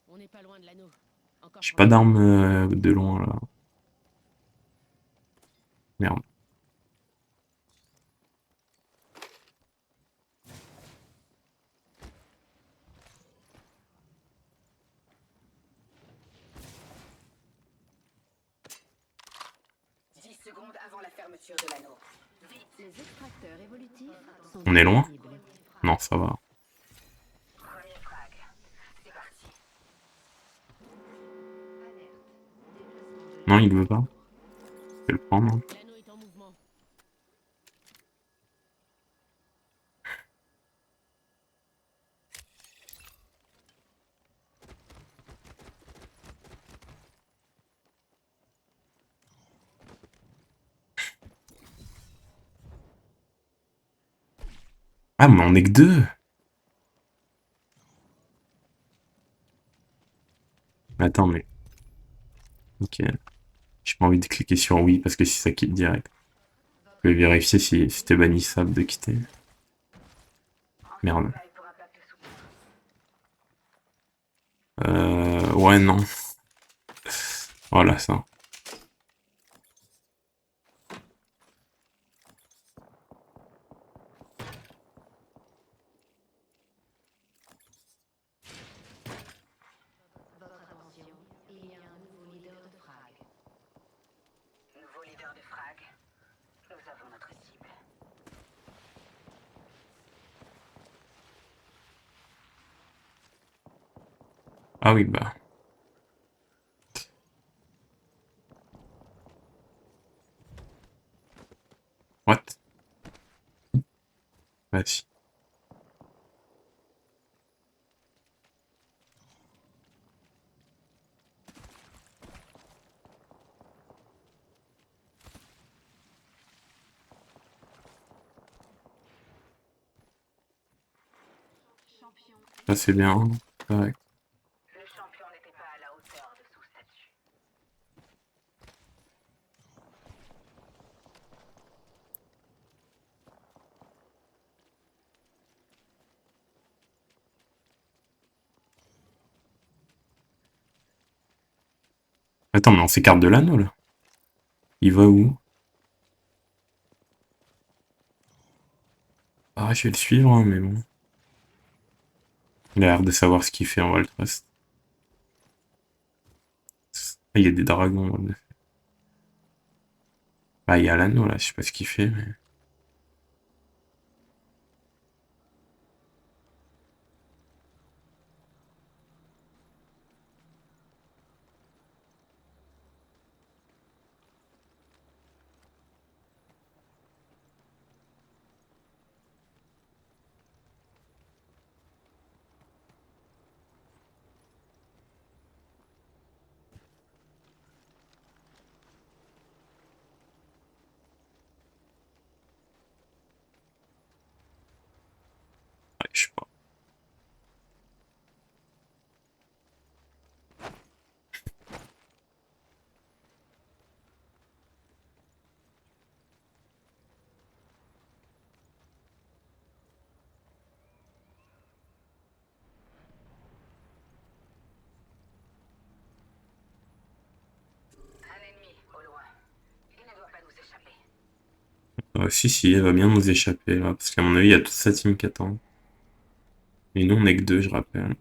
On n'est pas loin de l'anneau. Encore J'ai 30 pas secondes. d'arme de loin, là. Merde. Secondes avant la fermeture de l'anneau. Les extracteurs évolutifs sont On est loin? disponibles. Non, ça va. Premier frag. C'est parti. Alerte. Déplacement de Non, l'anneau. il veut pas. Je vais le prendre, hein. L'anneau est en mouvement. Ah, mais on est que 2. Attends, mais... Ok. J'ai pas envie de cliquer sur oui, parce que si ça quitte direct. Je vais vérifier si c'était bannissable de quitter. Merde. Pour un pack de soupe. Ouais, non. Voilà, ça. Votre attention. Il y a un nouveau leader de frag. Nouveau leader de frag. Nous avons notre cible. Ah oui, bah... What? Vas-y. Champion. Ça, c'est bien. Correct. Le champion n'était pas à la hauteur de son statut. Attends, mais on s'écarte de l'anneau, là. Il va où? Ah, je vais le suivre, hein, mais bon. Il a l'air de savoir ce qu'il fait, on va le trust. Ah, il y a des dragons, là. Ah, il y a l'anneau, là, je sais pas ce qu'il fait, mais... Si, elle va bien nous échapper, là, parce qu'à mon avis, il y a toute sa team qui attend. Et nous, on est que deux, je rappelle.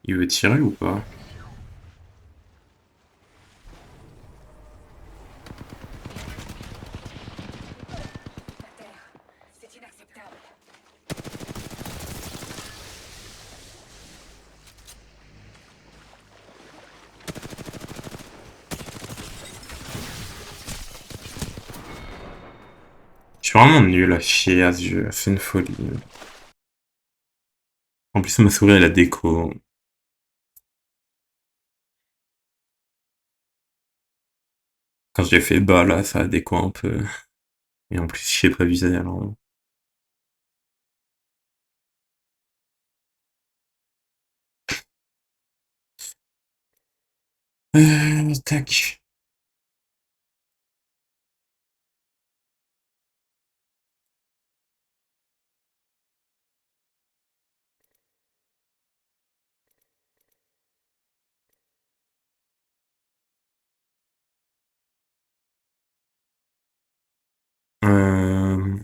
Il veut tirer ou pas? La terre, c'est inacceptable. Je suis vraiment nul à chier à ce jeu, c'est une folie. En plus, ma souris, elle a déco. Quand j'ai fait bas, là, ça a déco un peu. Et en plus, je sais pas viser, alors... Tac. Euh...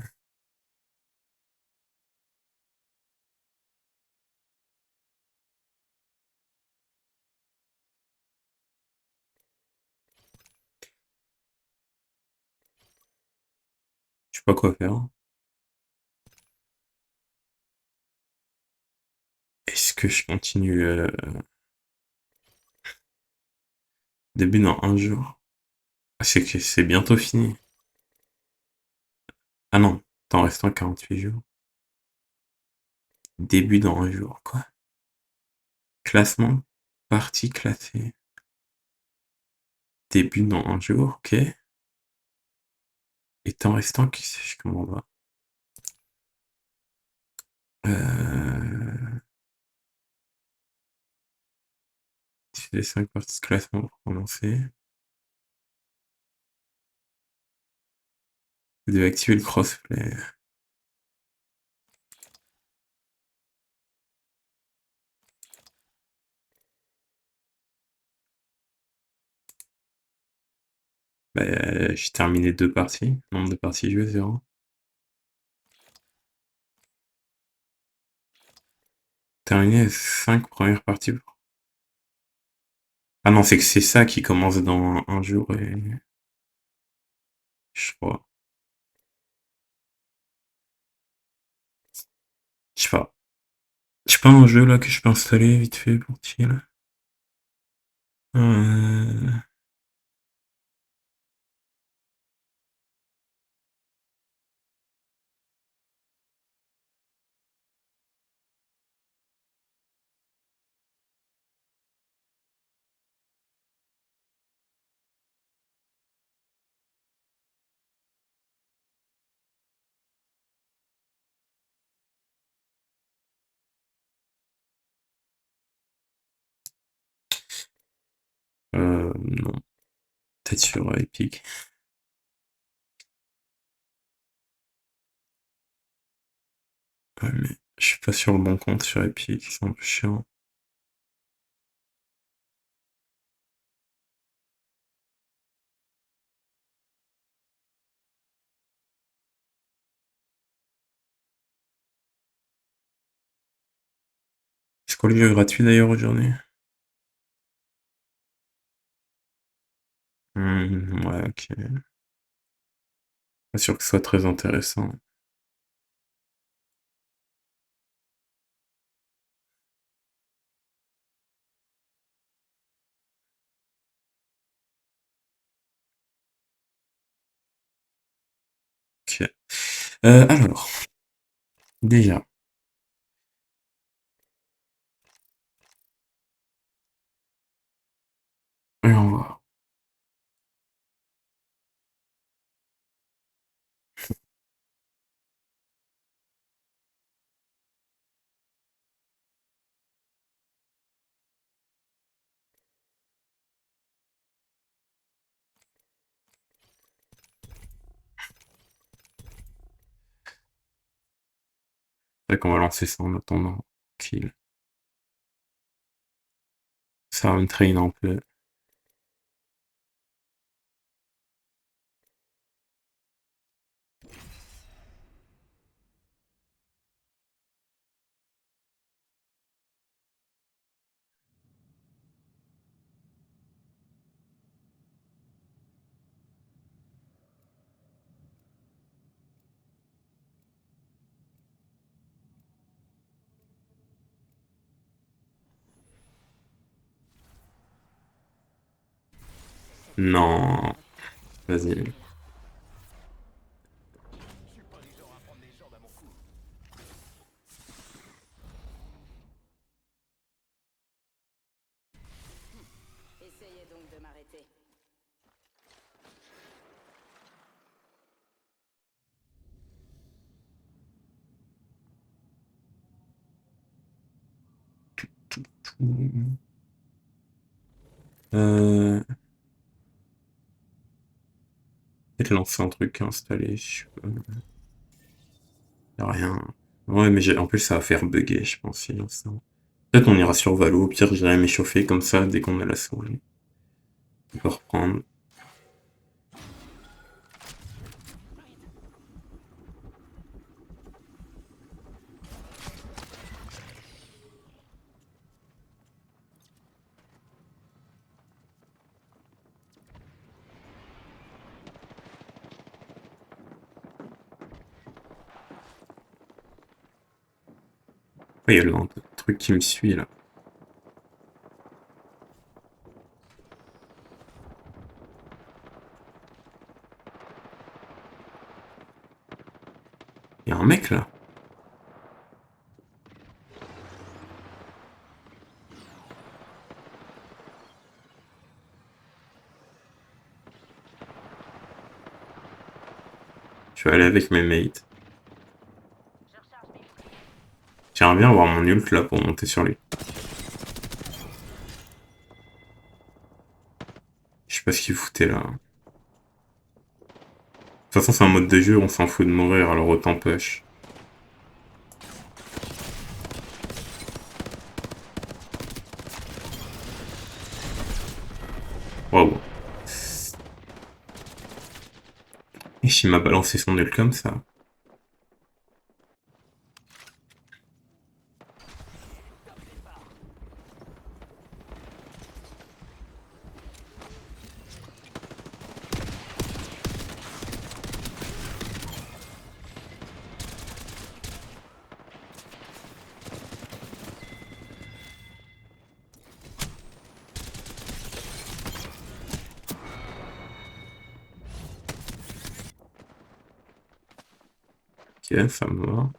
Je sais pas quoi faire. Est-ce que je continue début dans un jour? Ah, c'est que c'est bientôt fini. Ah non, t'en restant 48 jours. Début dans un jour, quoi. Classement, partie classée. Début dans un jour, ok. Et t'en restant, comment on va? Euh... Les 5 parties de classement pour commencer. Vous devez activer le crossplay. Bah, j'ai terminé 2 parties. Nombre de parties jouées, 0. Terminé les 5 premières parties. Ah non, c'est que c'est ça qui commence dans un jour et... Je crois. Je sais pas. J'ai pas un jeu là que je peux installer vite fait pour chill. Euh... Non. Peut-être sur Epic. Ouais, mais je suis pas sur le bon compte sur Epic, c'est un peu chiant. C'est quoi le jeu gratuit d'ailleurs aujourd'hui? Ouais, ok. Pas sûr que ce soit très intéressant. Ok. Alors, déjà, voyons voir. C'est vrai qu'on va lancer ça en attendant. Tranquille. Ça va me traîner un peu. Non. Vas-y. Essayez donc de m'arrêter. Peut-être lancer un truc installé. Y'a rien. Ouais, mais en plus, ça va faire bugger, je pense, si je lance ça. Peut-être on ira sur Valo. Au pire, j'irai m'échauffer comme ça dès qu'on a la souris. On peut reprendre. Ouais, il y a le truc qui me suit là. Il y a un mec là. Je vais aller avec mes mates. Je recharge mes boucliers. J'aimerais bien avoir mon ult là pour monter sur lui. Je sais pas ce qu'il foutait là. De toute façon, c'est un mode de jeu, on s'en fout de mourir, alors autant push. Waouh. Et s'il m'a balancé son ult comme ça. Ok, ça me va.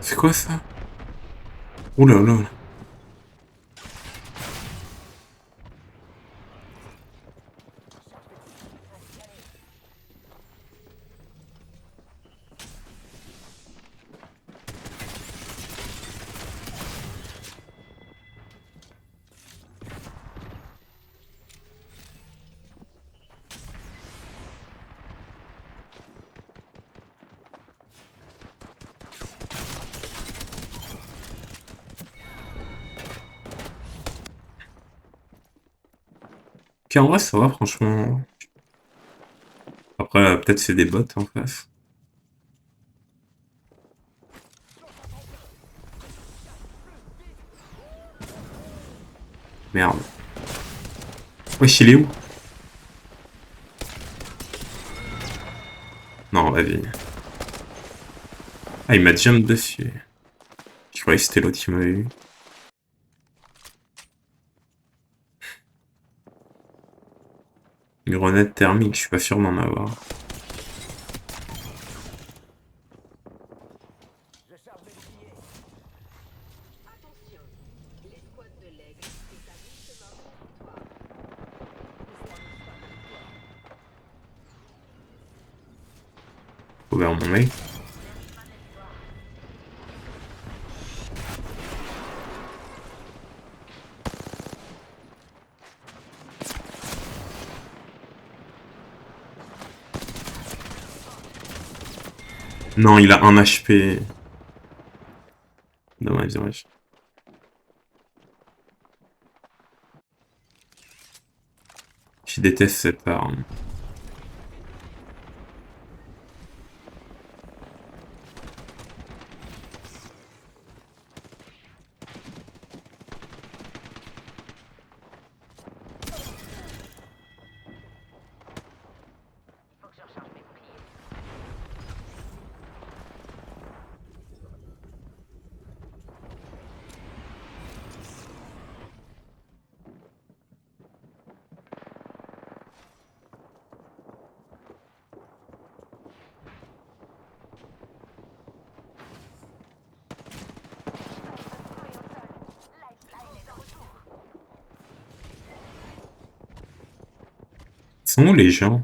C'est quoi ça? Ouh là là. Ok, en vrai, ça va, franchement. Après, peut-être c'est des bots en face. Merde. Wesh, il est où? Non, vas-y. Ah, il m'a jump dessus. Je croyais que c'était l'autre qui m'avait eu. Une grenade thermique, je suis pas sûr d'en avoir. Je charge mes boucliers. vers mon mec. Non, il a un HP. Dommage, dommage. Je déteste cette arme. Faut que je recharge mes boucliers. Ils sont où les gens?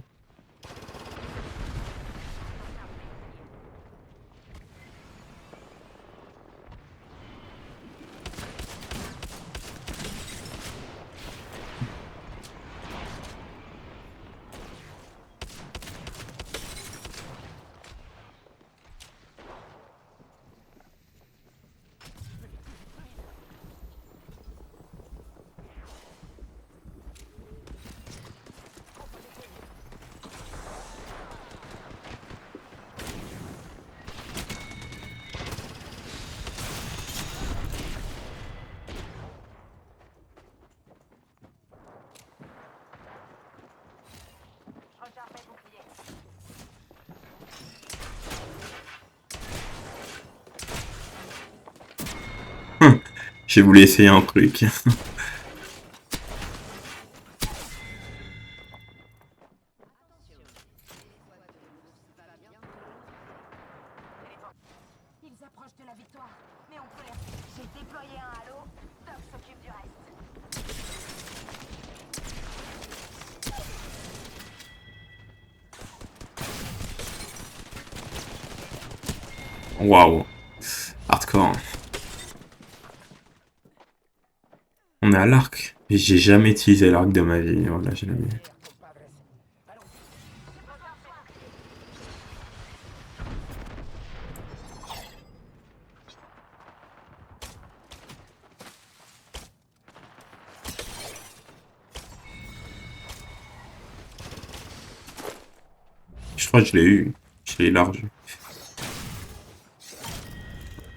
Je recharge mes boucliers. J'ai voulu essayer un truc. Ils approchent de la victoire, mais on peut les... J'ai déployé un halo, Doc s'occupe du reste. Waouh. Hardcore. On est à l'arc. J'ai jamais utilisé l'arc de ma vie. Voilà, j'ai jamais. Je crois que je l'ai eu. Je l'ai large.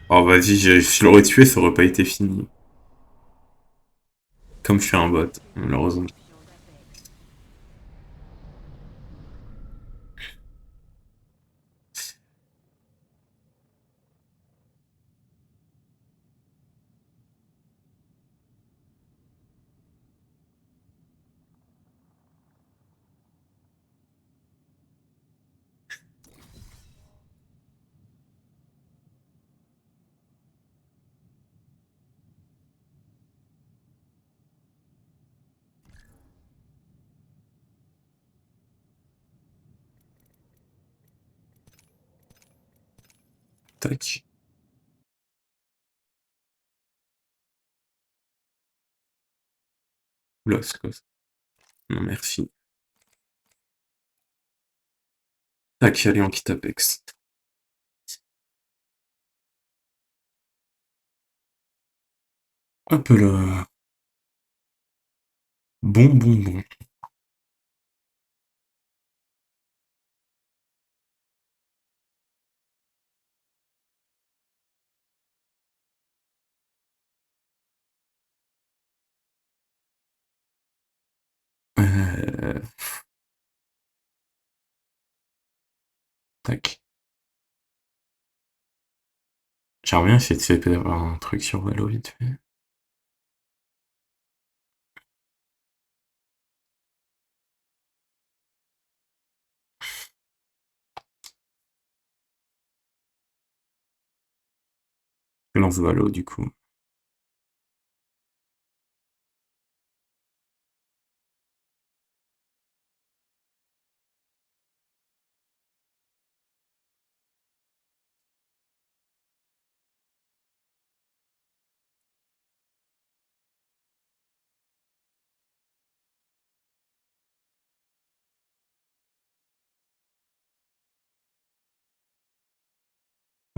Oh, vas-y, je l'aurais tué, ça aurait pas été fini. Comme je suis un bot, malheureusement. Tac. Oula, c'est quoi ça? Non, merci. Tac, allez, on quitte Apex. Hop là. Bon, bon, bon. Euh... Tac. J'aimerais bien essayer de faire un truc sur Valo vite fait. Je lance Valo du coup.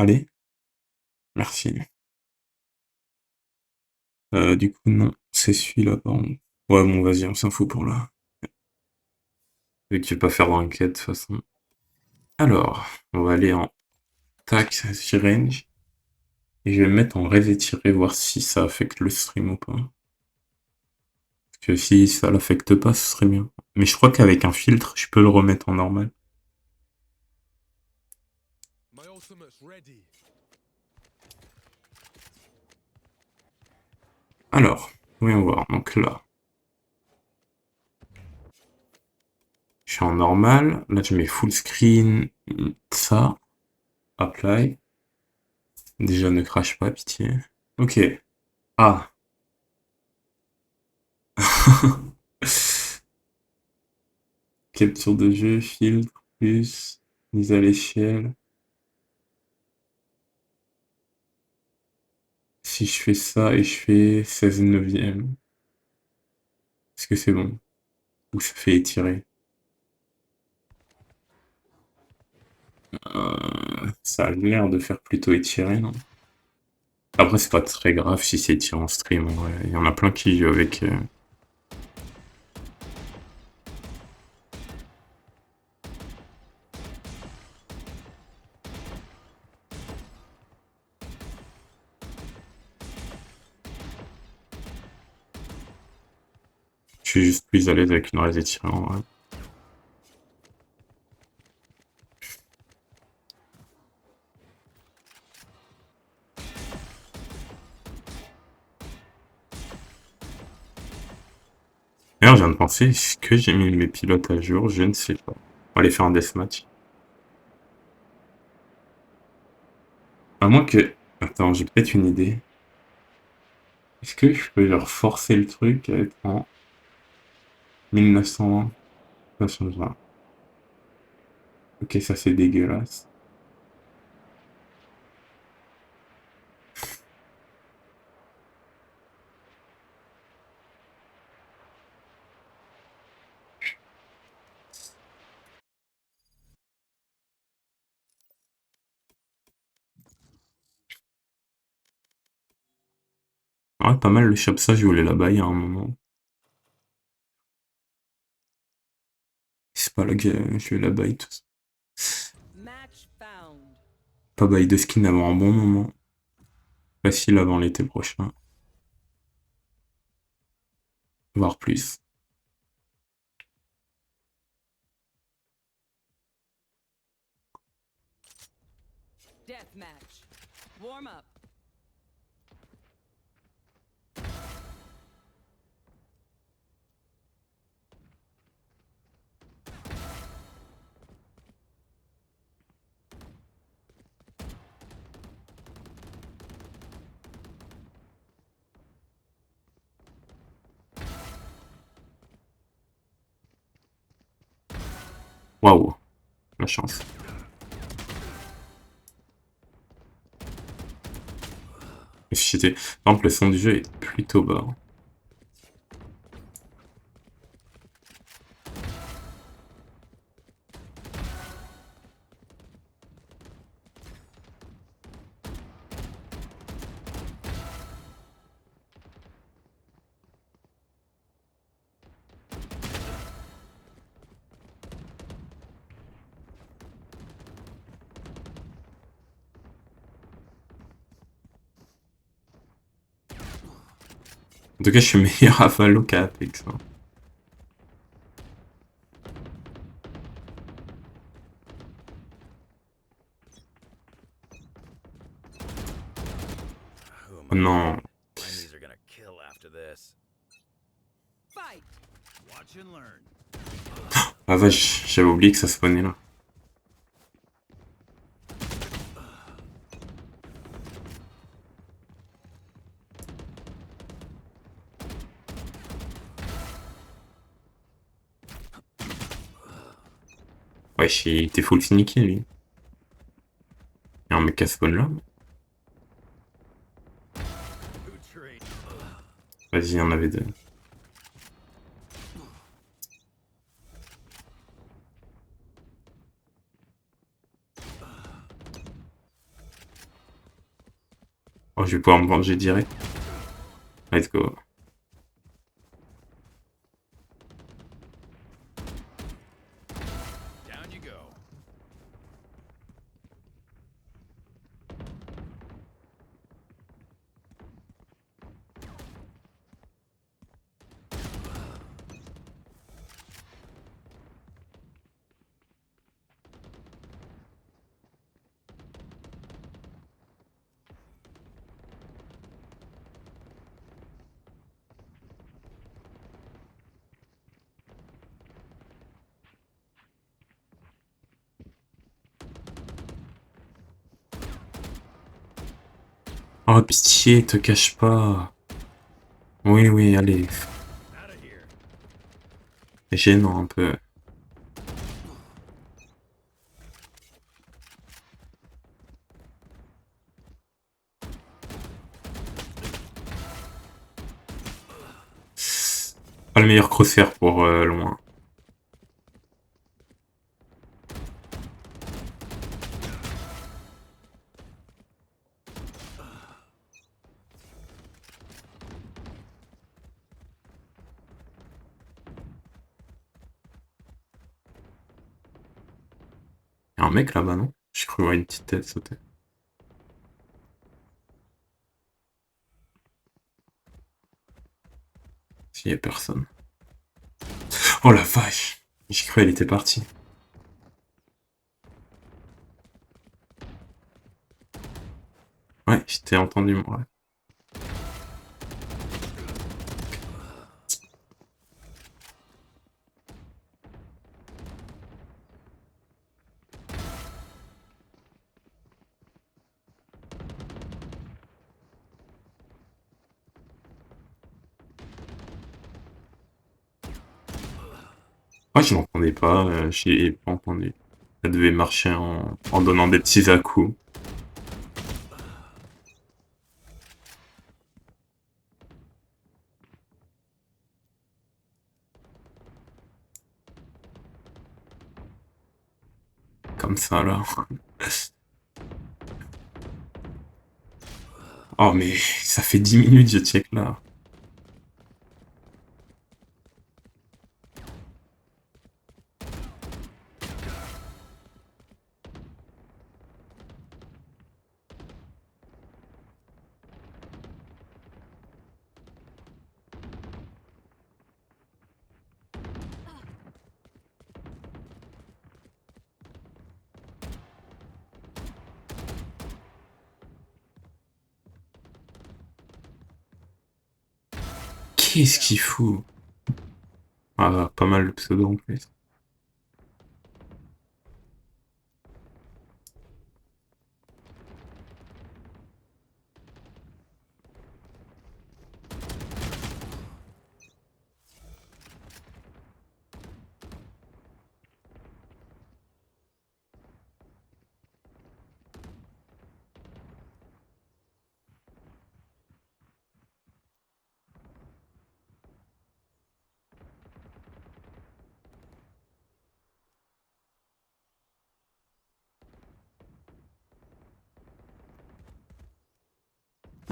Allez, merci. Du coup, non, c'est celui-là, par contre. Ouais, bon, vas-y, on s'en fout pour là. Vu que je vais pas faire d'enquête, de toute façon. Alors, on va aller en tac, range. Et je vais me mettre en rêve étiré, voir si ça affecte le stream ou pas. Parce que si ça l'affecte pas, ce serait bien. Mais je crois qu'avec un filtre, je peux le remettre en normal. Alors, voyons voir. Donc là, je suis en normal. Là, je mets full screen. Ça. Apply. Déjà, ne crache pas, pitié. Ok. Ah. Capture de jeu, filtre, plus, mise à l'échelle. Si je fais ça et je fais 16 neuvième, est-ce que c'est bon? Ou ça fait étirer? Ça a l'air de faire plutôt étirer, non? Après, c'est pas très grave si c'est étiré en stream, en vrai. Il y en a plein qui jouent avec... Je suis juste plus à l'aise avec une raise étirée, en vrai. D'ailleurs, je viens de penser, est-ce que j'ai mis mes pilotes à jour? Je ne sais pas. On va aller faire un deathmatch. À moins que... Attends, j'ai peut-être une idée. Est-ce que je peux leur forcer le truc à être en 1920? Ça changera. Ok, ça c'est dégueulasse. Ouais, pas mal le Chapsa, je voulais la bailler à un moment. C'est pas là que je vais la bailler tout ça. Match found. Pas bailler de skin avant un bon moment. Facile avant l'été prochain. Voire plus. Deathmatch. Warm up. Waouh, la chance. Par exemple, le son du jeu est plutôt bas. En tout cas, je suis meilleur à Valo qu'à Apex, hein. Oh non. My knees are gonna kill after this. Fight. Watch and learn. Ah vache, j'avais oublié que ça spawnait là. Wesh, il était full sneaky lui. Il y a un mec à spawn là. Who trained? Vas-y, il y en avait deux. Oh, je vais pouvoir me venger direct. Let's go. Down you go. Oh, pitié, te cache pas. Oui, oui, allez. Out of here. C'est gênant un peu. Pas le meilleur crosshair pour loin. Y'a un mec là-bas, non? J'ai cru voir une petite tête sauter. S'il y a personne. Oh la vache! J'ai cru elle était partie. Ouais, je t'ai entendu, moi. Ouais, je l'entendais pas, j'ai pas entendu. Ça devait marcher en donnant des petits à-coups. Comme ça, là. Oh, mais ça fait 10 minutes, je check là. Qu'est-ce qu'il fout? Ah, pas mal le pseudo en plus.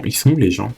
Ils sont où les gens?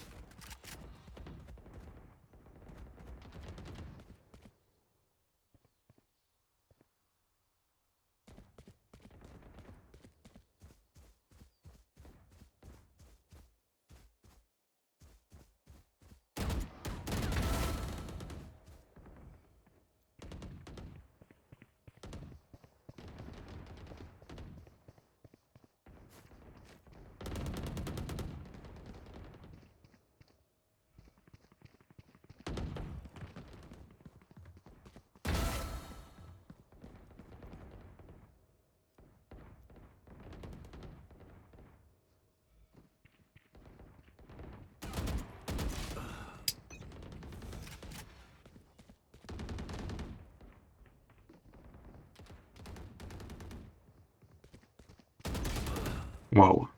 Waouh.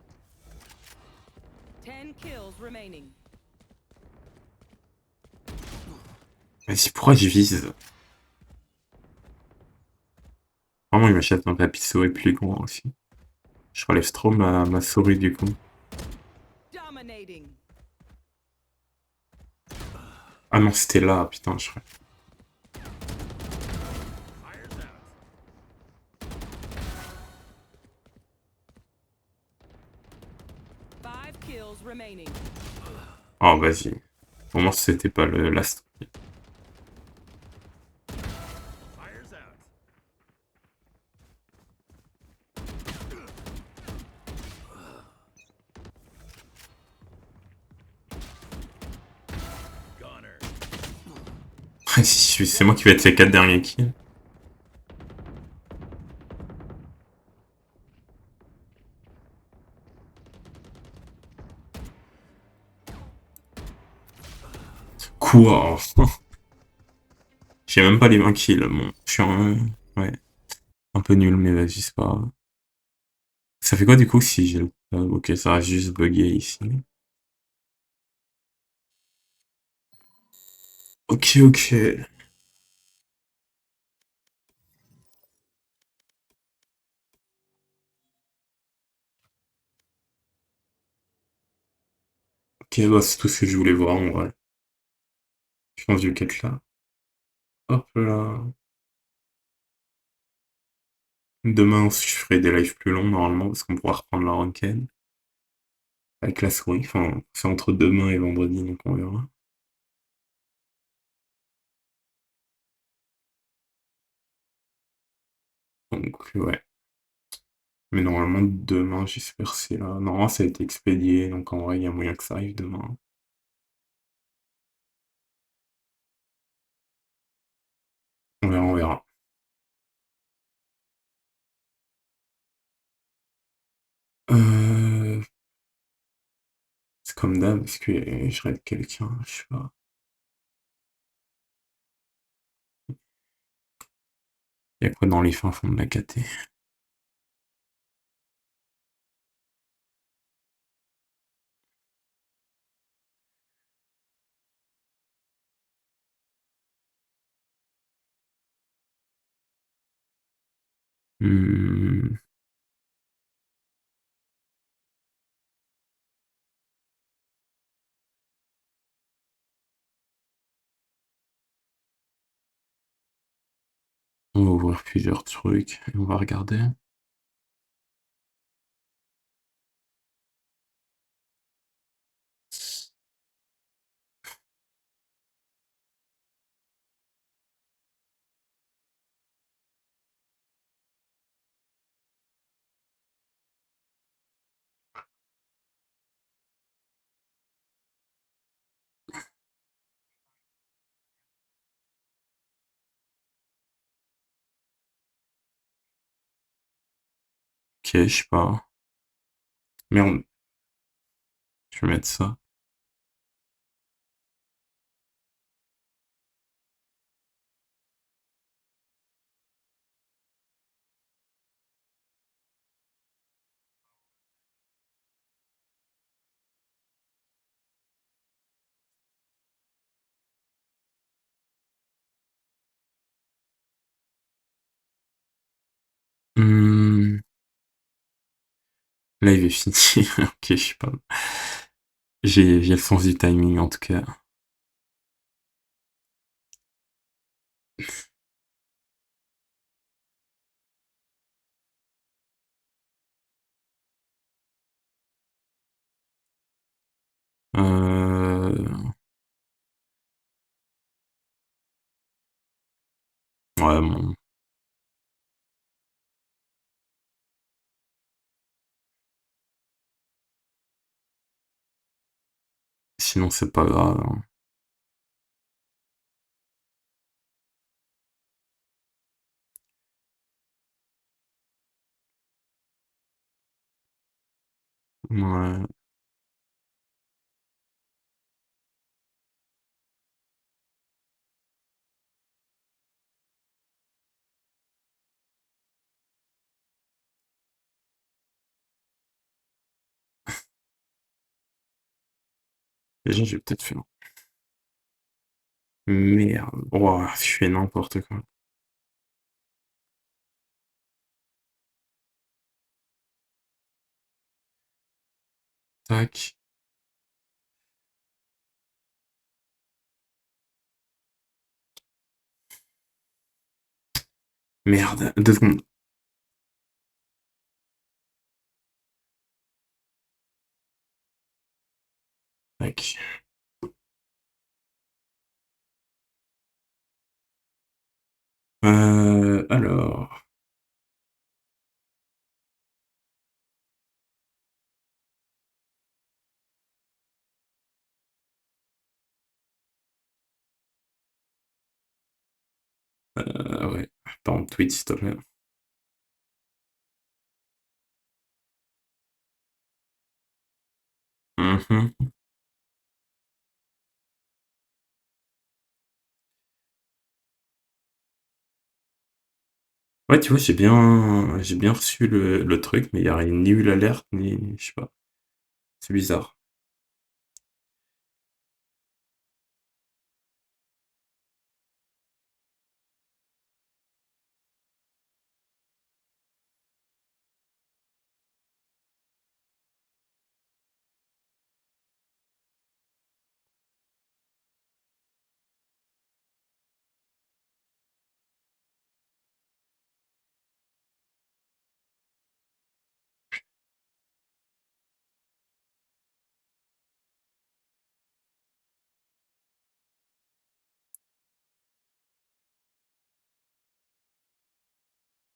10 kills remaining. Vas-y, pourquoi je vise? Vraiment, il m'achète un tapis souris plus grand aussi. Je relève trop ma souris du coup. Dominating. Ah non, c'était là, putain, je crois. Five kills remaining. Oh, vas-y. Au moins, c'était pas le last. Fire's out. Goner. Ah, si, c'est moi qui vais être les 4 derniers kills. Quoi? J'ai même pas les 20 kills. Bon, je suis ouais, un peu nul, mais vas-y, c'est pas grave. Ça fait quoi du coup si j'ai le... ok, ça reste juste bugué ici. Ok, ok. Ok, bah c'est tout ce que je voulais voir en vrai. Je pense que je vais être là. Hop là. Demain, je ferai des lives plus longs normalement parce qu'on pourra reprendre la ranked. Avec la souris. Enfin, c'est entre demain et vendredi, donc on verra. Donc, ouais. Mais normalement, demain, j'espère c'est là. Normalement, ça a été expédié, donc en vrai, il y a moyen que ça arrive demain. On verra, on verra. Euh... C'est comme d'hab, est-ce que je raide quelqu'un? Je sais pas. Il y a quoi dans les fins fonds de la KT? Hmm. On va ouvrir plusieurs trucs et on va regarder. Ok, je sais pas. Merde, je vais mettre ça. Hmm. Live est fini. Ok, je sais pas. J'ai le sens du timing en tout cas. Euh... Ouais, bon. Sinon, c'est pas grave, hein. Ouais. Déjà, j'ai peut-être fait. Merde. Oh, je fais n'importe quoi. Tac. Merde, 2 secondes. Tac. Alors. Ouais. Pas en tweet, s'il te plaît. Mhm. Ouais, tu vois, j'ai bien reçu le truc, mais il n'y a ni eu l'alerte, ni, je sais pas. C'est bizarre.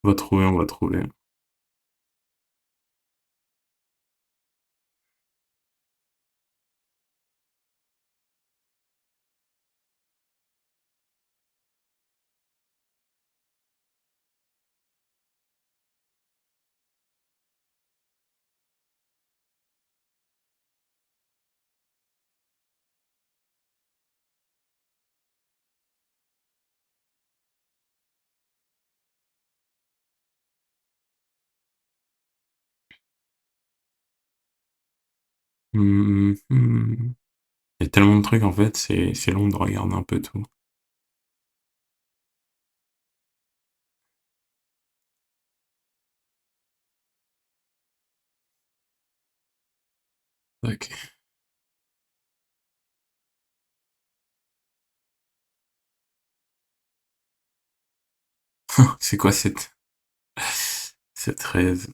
On va trouver, on va trouver. Mhm. Il y a tellement de trucs, en fait, c'est long de regarder un peu tout. Ok. C'est quoi cette rêve?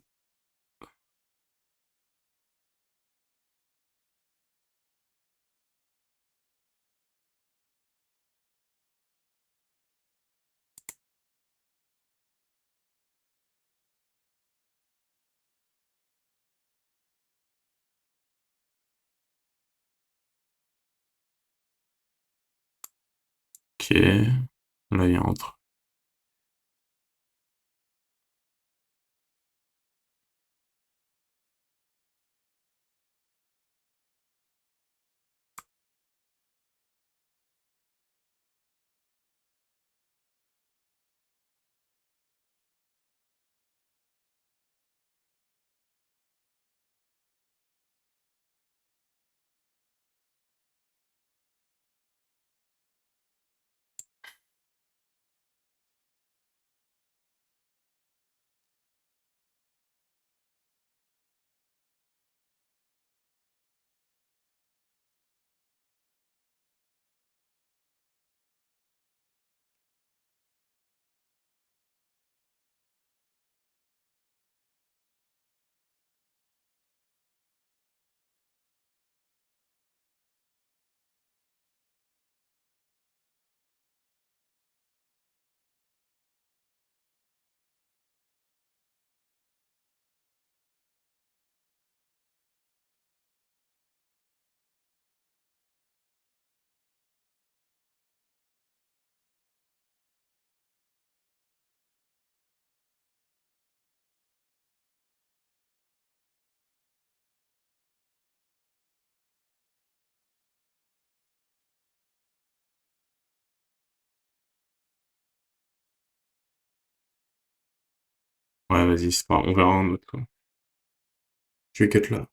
Ok. Là, il y a un truc. Ouais, vas-y, c'est pas grave, on verra un autre, quoi. Je vais cut là.